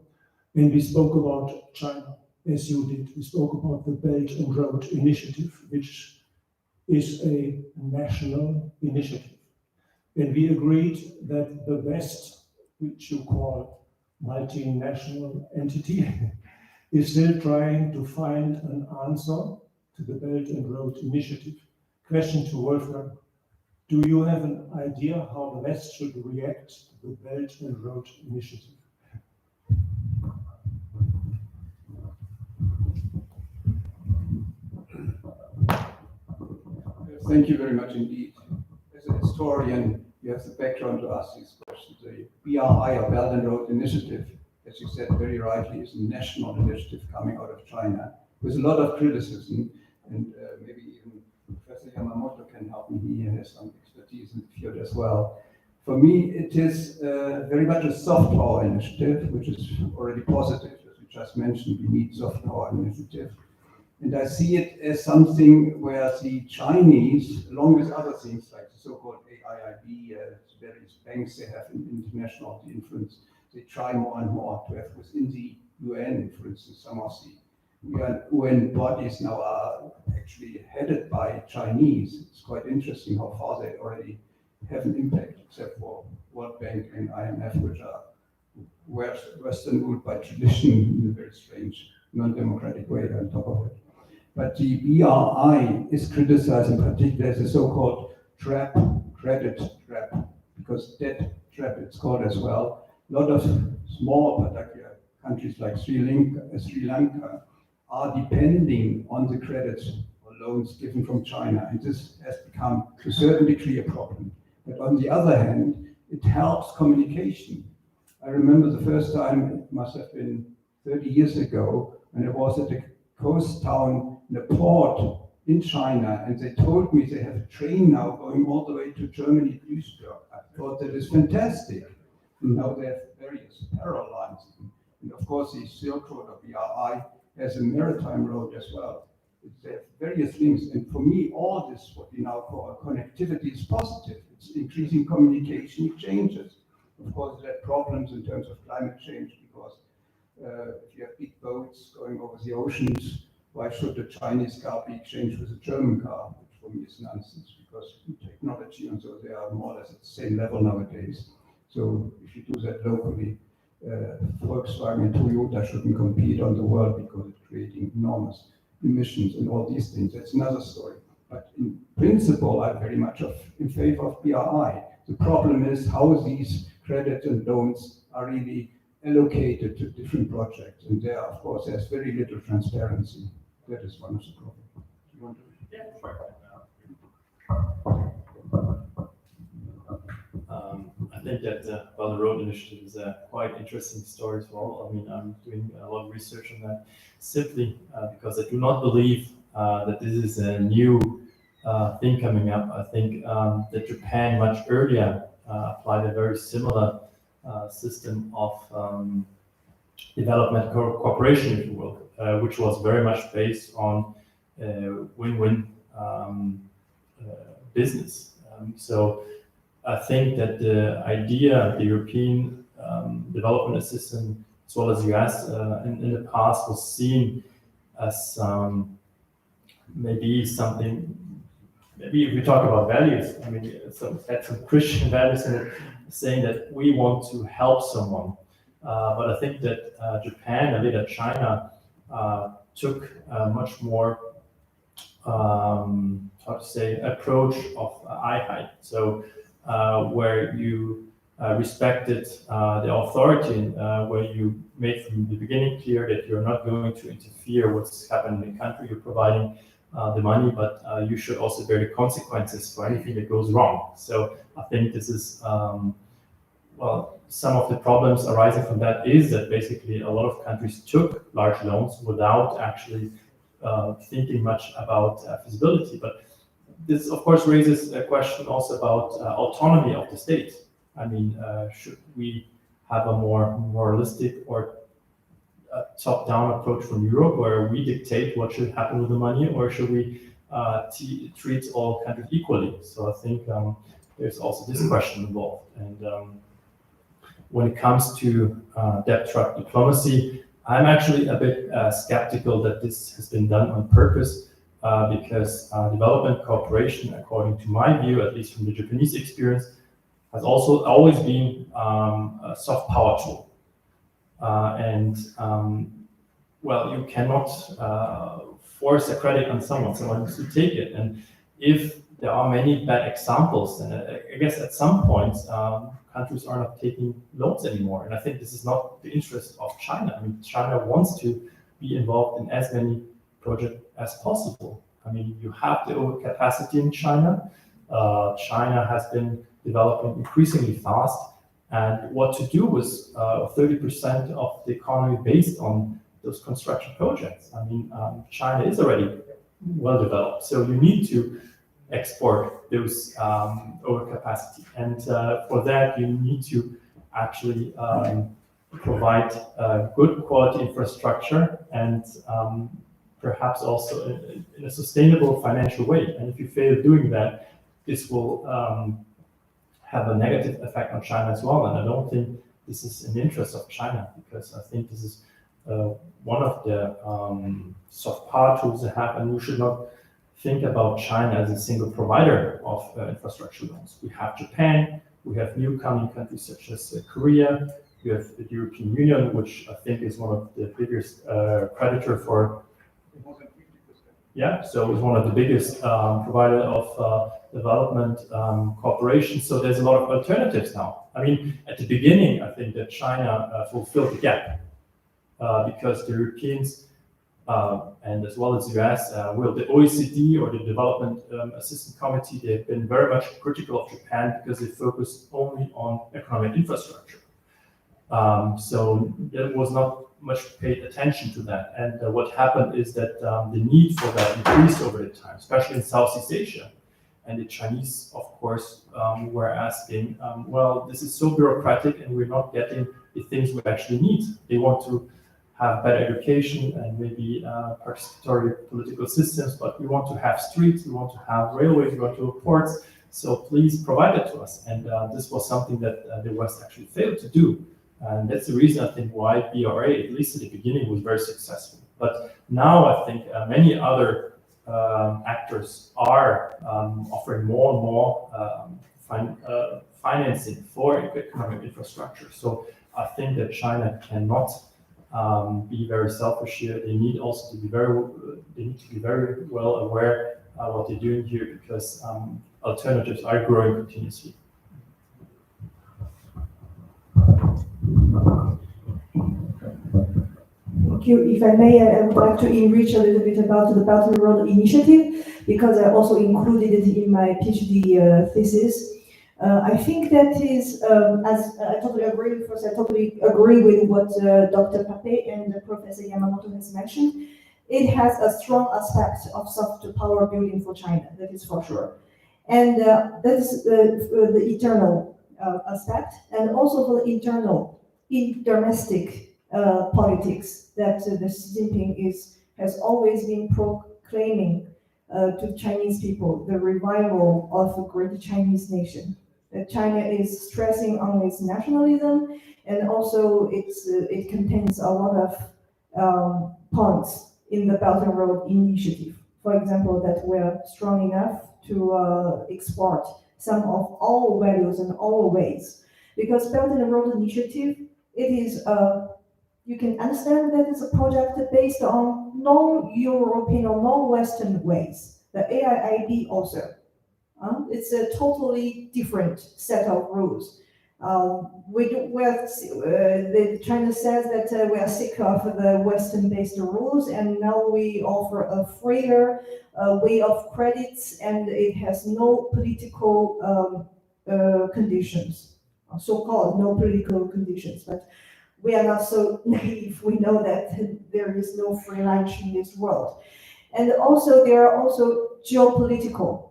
and we spoke about China, as you did. We spoke about the Belt and Road Initiative, which is a national initiative. And we agreed that the West, which you call multinational entity, is still trying to find an answer to the Belt and Road Initiative. Question to Wolfgang. Do you have an idea how the West should react to the Belt and Road Initiative?
Thank you very much indeed. As a historian, you have the background to ask these questions. The BRI, or Belt and Road Initiative, as you said very rightly, is a national initiative coming out of China with a lot of criticism, and maybe even Professor Yamamoto can help me. He has some expertise in the field as well. For me, it is very much a soft power initiative, which is already positive. As we just mentioned, we need soft power initiative. And I see it as something where the Chinese, along with other things like the so-called AIIB, various banks they have in international influence, they try more and more to have within the UN, for instance, some of the UN bodies now are actually headed by Chinese. It's quite interesting how far they already have an impact, except for World Bank and IMF, which are Western ruled by tradition in a very strange, non-democratic way on top of it. But the BRI is criticized in particular as a so-called trap, credit trap, because debt trap it's called as well. A lot of small, particular countries like Sri Lanka are depending on the credits or loans given from China, and this has become to a certain degree a problem. But on the other hand, it helps communication. I remember the first time, it must have been 30 years ago, when I was at a coast town in a port in China, and they told me they have a train now going all the way to Germany, Duisburg. I thought that is fantastic. And now they have various parallel lines. And of course, the Silk Road of BRI has a maritime road as well. They have various things. And for me, all this, what we now call connectivity, is positive. It's increasing communication exchanges. Of course, there are problems in terms of climate change, because if you have big boats going over the oceans, why should a Chinese car be exchanged with a German car? Which for me is nonsense, because technology and so they are more or less at the same level nowadays. So if you do that locally, Volkswagen and Toyota shouldn't compete on the world because it's creating enormous emissions and all these things. That's another story. But in principle, I'm very much in favor of BRI. The problem is how these credits and loans are really allocated to different projects. And there, of course, there's very little transparency. That is one of the problems. Do you want to?
Yeah, sure. I think that the Road Initiative is a quite interesting story as well. I mean, I'm doing a lot of research on that simply because I do not believe that this is a new thing coming up. I think that Japan much earlier applied a very similar system of development cooperation, if you will, which was very much based on win-win business. So I think that the idea, the European development assistance as well as US in the past was seen as maybe something. Maybe if we talk about values, I mean, it had some Christian values in it, saying that we want to help someone. But I think that Japan and later China took a much more, how to say, approach of I height. So where you respected the authority, where you made from the beginning clear that you're not going to interfere what's happening in the country, you're providing the money, but you should also bear the consequences for anything that goes wrong. So I think this is, well, some of the problems arising from that is that basically a lot of countries took large loans without actually thinking much about feasibility. But this, of course, raises a question also about autonomy of the state. I mean, should we have a more moralistic or a top-down approach from Europe where we dictate what should happen with the money, or should we treat all countries equally? So I think there's also this question involved. And when it comes to debt trap diplomacy, I'm actually a bit skeptical that this has been done on purpose because development cooperation, according to my view, at least from the Japanese experience, has also always been a soft power tool. Well, you cannot force a credit on someone needs to take it. And if there are many bad examples, then I guess at some point, countries are not taking loans anymore. And I think this is not the interest of China. I mean, China wants to be involved in as many projects as possible. I mean, you have the overcapacity in China. China has been developing increasingly fast. And what to do with 30% of the economy based on those construction projects? I mean, China is already well developed, so you need to export those overcapacity. And for that, you need to actually provide good quality infrastructure and perhaps also in a sustainable financial way. And if you fail doing that, this will have a negative effect on China as well. And I don't think this is in the interest of China, because I think this is one of the soft power tools they have, and we should not think about China as a single provider of infrastructure loans. We have Japan, we have new coming countries such as Korea, we have the European Union, which I think is one of the biggest creditor for. Yeah, so it's one of the biggest provider of development cooperation. So there's a lot of alternatives now. I mean, at the beginning, I think that China fulfilled the gap because the Europeans and as well as the US, well, the OECD or the Development Assistance Committee, they've been very much critical of Japan because they focused only on economic infrastructure. So there was not much paid attention to that. And what happened is that the need for that increased over the time, especially in Southeast Asia. And the Chinese, of course, were asking, well, this is so bureaucratic and we're not getting the things we actually need. They want to have better education and maybe participatory political systems, but we want to have streets, we want to have railways, we want to have ports. So please provide it to us. And this was something that the West actually failed to do. And that's the reason I think why BRA, at least at the beginning, was very successful. But now I think many other actors are offering more and more financing for economic infrastructure. So I think that China cannot be very selfish here. They need also to be very well aware what they're doing here, because alternatives are growing continuously.
Thank you. If I may, I would like to enrich a little bit about the Belt and Road Initiative, because I also included it in my PhD thesis. I think that is, as I totally agree, first I totally agree with what Dr. Pape and Professor Yamamoto has mentioned. It has a strong aspect of soft power building for China, that is for sure. And that is the eternal aspect, and also for the internal, domestic politics that the Xi Jinping has always been proclaiming to Chinese people, the revival of a great Chinese nation. that China is stressing on its nationalism, and also it contains a lot of points in the Belt and Road Initiative. For example, that we're strong enough to export some of all values and all ways. Because Belt and Road Initiative, it is you can understand that it's a project based on non-European or non-Western ways. The AIIB also. It's a totally different set of rules. China says that we are sick of the Western-based rules, and now we offer a freer way of credits, and it has no political conditions, so-called no political conditions. But we are not so naive. We know that there is no free lunch in this world. And also, there are also geopolitical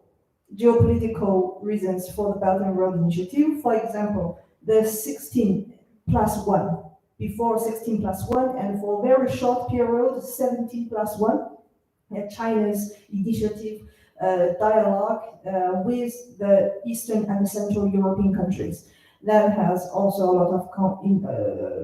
reasons for the Belt and Road Initiative. For example, the 16+1, before 16+1, and for a very short period, 17+1, China's initiative dialogue with the Eastern and Central European countries. That has also a lot of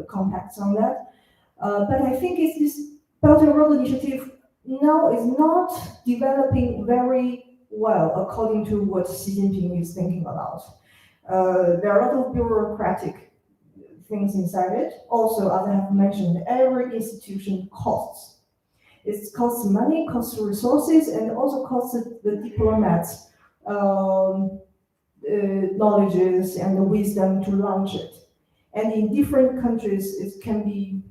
contacts on that. But I think it's this Belt and Road Initiative now is not developing very well according to what Xi Jinping is thinking about. There are a lot of bureaucratic things inside it. Also, as I have mentioned, every institution costs. It costs money, costs resources, and also costs the diplomats knowledges and the wisdom to launch it. And in different countries, it can be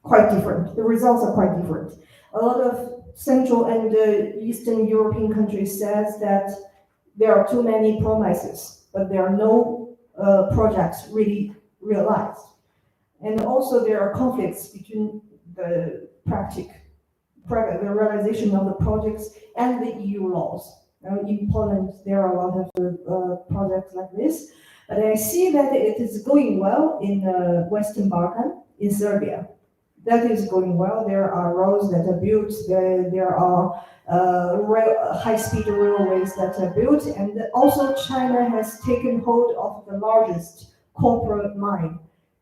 quite different. The results are quite different. A lot of Central and Eastern European countries says that there are too many promises, but there are no projects really realized. And also there are conflicts between the realization of the projects and the EU laws. In Poland, there are a lot of projects like this, but I see that it is going well in Western Balkan, in Serbia. That is going well. There are roads that are built, there are high-speed railways that are built, and also China has taken hold of the largest corporate mine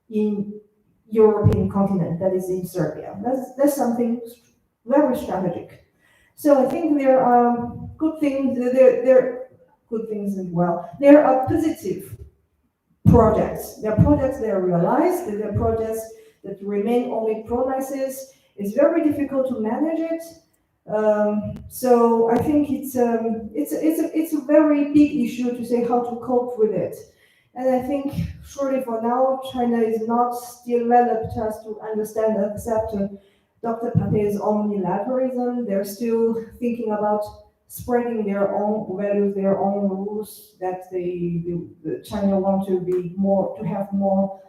in European continent, that is in Serbia. That's something very strategic. So I think there are good things. There are good things as well. There are positive projects. There are projects that are realized. There are projects that remain only promises. It's very difficult to manage it. So I think it's a very big issue to say how to cope with it. And I think surely for now, China is not developed as to understand and accept Dr. Pape's omnilateralism. They're still thinking about spreading their own values, their own rules, that China want to have more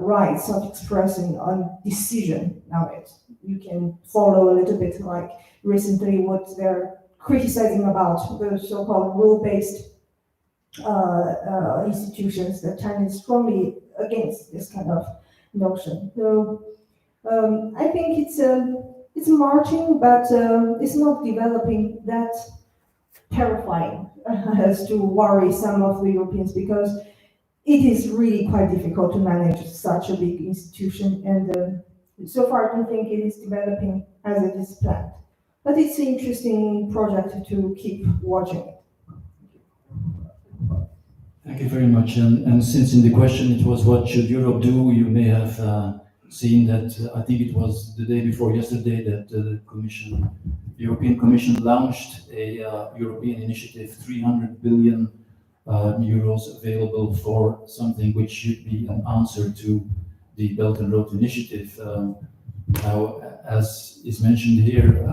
rights of expressing on decision nowadays. You can follow a little bit like recently what they're criticizing about the so-called rule-based institutions, that China is strongly against this kind of notion. So I think it's marching, but it's not developing that terrifying as to worry some of the Europeans, because it is really quite difficult to manage such a big institution, and so far I don't think it is developing as it is planned. But it's an interesting project to keep watching it.
Thank you very much. And since in the question it was what should Europe do, you may have seen that I think it was the day before yesterday that the European Commission launched a European initiative, 300 billion euros available for something which should be an answer to the Belt and Road Initiative. Now, as is mentioned here,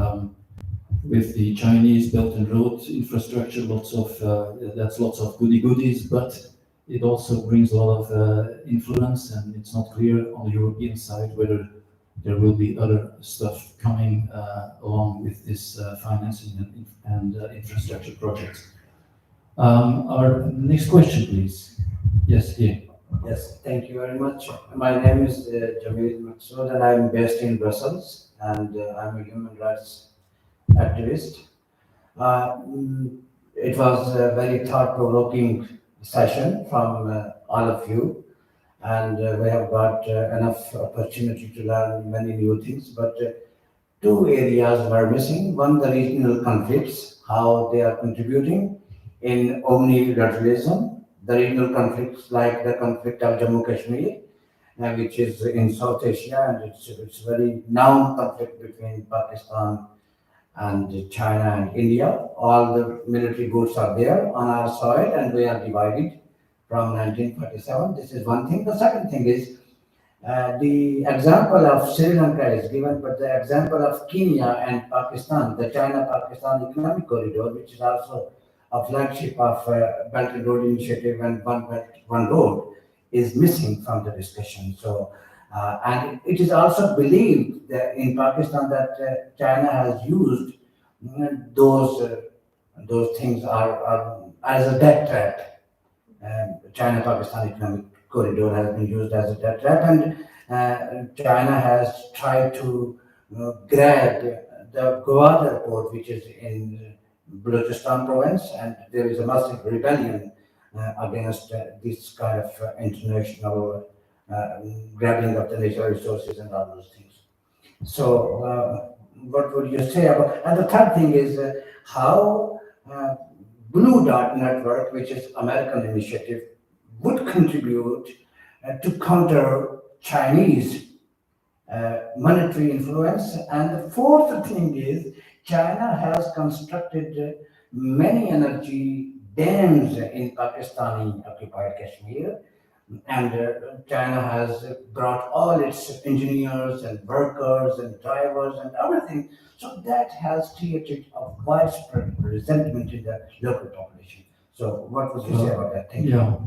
with the Chinese Belt and Road infrastructure, lots of goodies, but it also brings a lot of influence, and it's not clear on the European side whether there will be other stuff coming along with this financing and infrastructure projects. Our next question, please. Yes, here.
Yes, thank you very much. My name is Jamil Maksud, and I'm based in Brussels, and I'm a human rights activist. It was a very thought-provoking session from all of you, and we have got enough opportunity to learn many new things. But two areas were missing. One, the regional conflicts, how they are contributing in omnilateralism. The regional conflicts, like the conflict of Jammu Kashmir, which is in South Asia, and it's very known conflict between Pakistan and China and India. All the military goods are there on our soil, and we are divided from 1947. This is one thing. The second thing is the example of Sri Lanka is given, but the example of Kenya and Pakistan, the China-Pakistan Economic Corridor, which is also a flagship of Belt and Road Initiative and One Belt, One Road, is missing from the discussion. So, and it is also believed that in Pakistan that China has used those things are as a debt trap. China-Pakistan Economic Corridor has been used as a debt trap, and China has tried to grab the Gwadar port, which is in Balochistan province, and there is a massive rebellion against this kind of international grabbing of the natural resources and all those things. So, what would you say about? And the third thing is how Blue Dot Network, which is American initiative, would contribute to counter Chinese monetary influence. And the fourth thing is China has constructed many energy dams in Pakistani occupied Kashmir, and China has brought all its engineers and workers and drivers and everything. So that has created a widespread resentment in the local population. So what would you say about that? Thank you.
Yeah.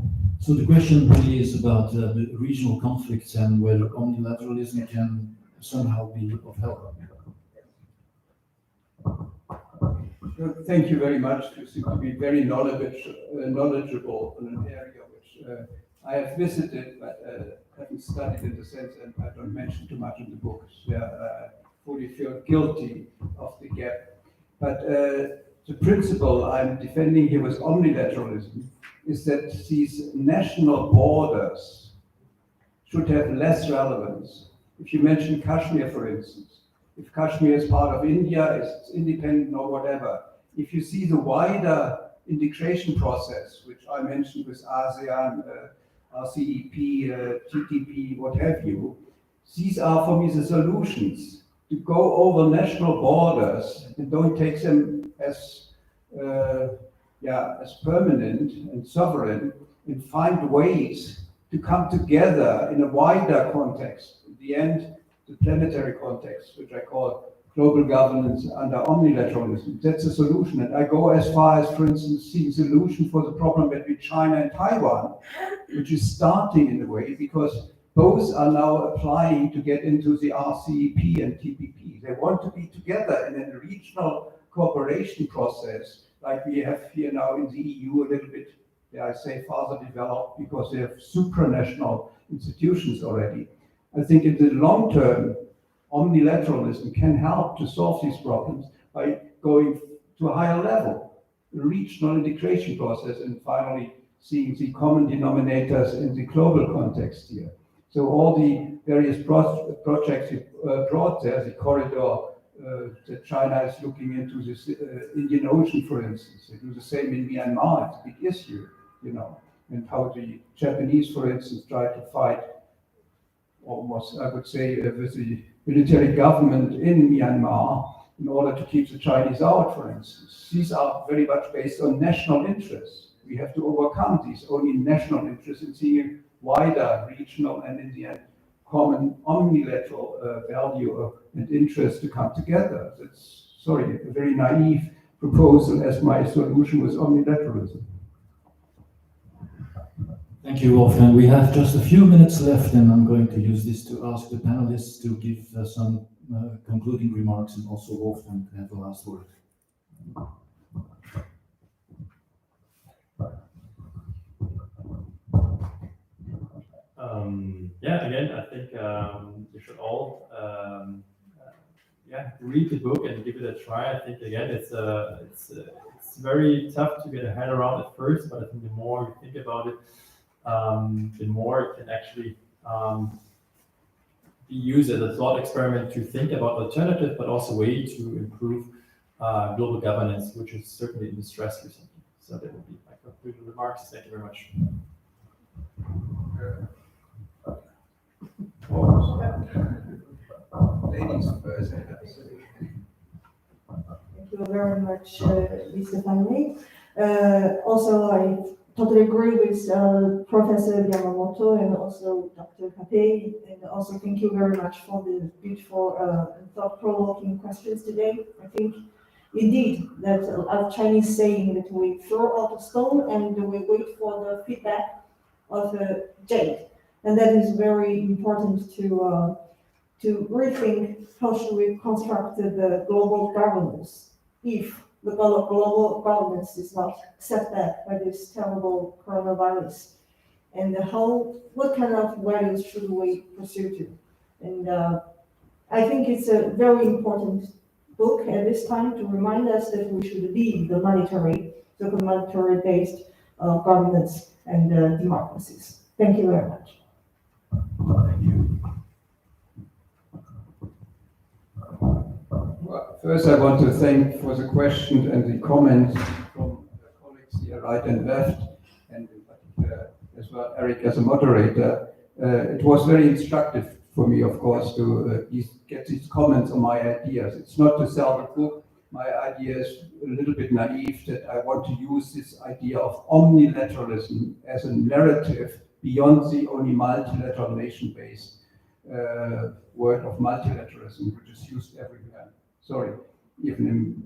So the question really is about the regional conflicts and whether omnilateralism can somehow be of help.
Thank you very much. You seem to be very knowledgeable in an area which I have visited, but haven't studied in the sense, and I don't mention too much in the books. Where fully feel guilty of the gap. But the principle I'm defending here with omnilateralism is that these national borders should have less relevance. If you mention Kashmir, for instance, if Kashmir is part of India, it's independent or whatever, if you see the wider integration process, which I mentioned with ASEAN, RCEP, TTP, what have you, these are for me the solutions. To go over national borders and don't take them as permanent and sovereign, and find ways to come together in a wider context. In the end, the planetary context, which I call global governance under omnilateralism. That's a solution. And I go as far as, for instance, seeing a solution for the problem between China and Taiwan, which is starting in a way, because both are now applying to get into the RCEP and TPP. They want to be together in a regional cooperation process, like we have here now in the EU, a little bit, I say, farther developed, because they have supranational institutions already. I think in the long term, omnilateralism can help to solve these problems by going to a higher level, the regional integration process, and finally seeing the common denominators in the global context here. So all the various projects you brought there, the corridor that China is looking into, this Indian Ocean, for instance. They do the same in Myanmar. It's a big issue, you know, and how the Japanese, for instance, try to fight almost, I would say, with the military government in Myanmar in order to keep the Chinese out, for instance. These are very much based on national interests. We have to overcome these only national interests and see wider regional and in the end common omnilateral value and interest to come together. That's, sorry, a very naive proposal as my solution was omnilateralism.
Thank you, Wolfgang. We have just a few minutes left, and I'm going to use this to ask the panelists to give some concluding remarks, and also Wolfgang to have the last word.
Again, I think you should all read the book and give it a try. I think again, it's very tough to get a head around at first, but I think the more you think about it, the more it can actually be used as a thought experiment to think about alternatives, but also a way to improve global governance, which is certainly in distress recently. So that would be my concluding remarks. Thank you very much.
Ladies first.
Thank you very much, Mr. Fanny. Also, I totally agree with Professor Yamamoto and also Dr. Pape, and also thank you very much for the beautiful and thought-provoking questions today. I think indeed that a Chinese saying that we throw out a stone and we wait for the feedback of the jade, and that is very important to rethink how should we construct the global governance if the global governance is not set back by this terrible coronavirus, and what kind of values should we pursue to? And I think it's a very important book at this time to remind us that we should leave the monetary-based governance and democracies. Thank you very much.
Thank you. Well, first, I want to thank for the questions and the comments from the colleagues here, right and left, and in particular as well, Eric as a moderator. It was very instructive for me, of course, to get these comments on my ideas. It's not to sell the book. My idea is a little bit naive that I want to use this idea of omnilateralism as a narrative beyond the only multilateral nation-based word of multilateralism, which is used everywhere. Sorry, even in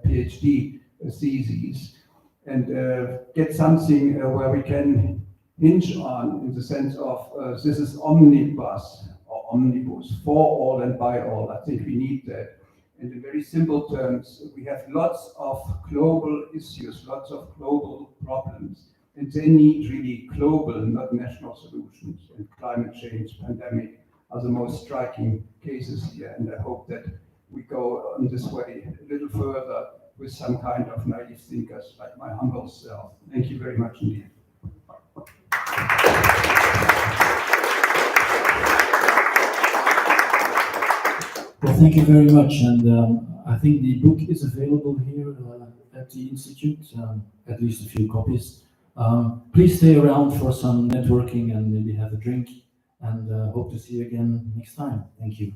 PhD theses, and get something where we can hinge on in the sense of this is omnibus or omnibus, for all and by all. I think we need that. And in very simple terms, we have lots of global issues, lots of global problems, and they need really global, not national solutions. And climate change, pandemic are the most striking cases here. And I hope that we go on this way a little further with some kind of naive thinkers like my humble self. Thank you very much indeed.
Well, thank you very much. And I think the book is available here at the Institute, at least a few copies. Please stay around for some networking and maybe have a drink, and hope to see you again next time. Thank you.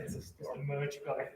It's a merge guy.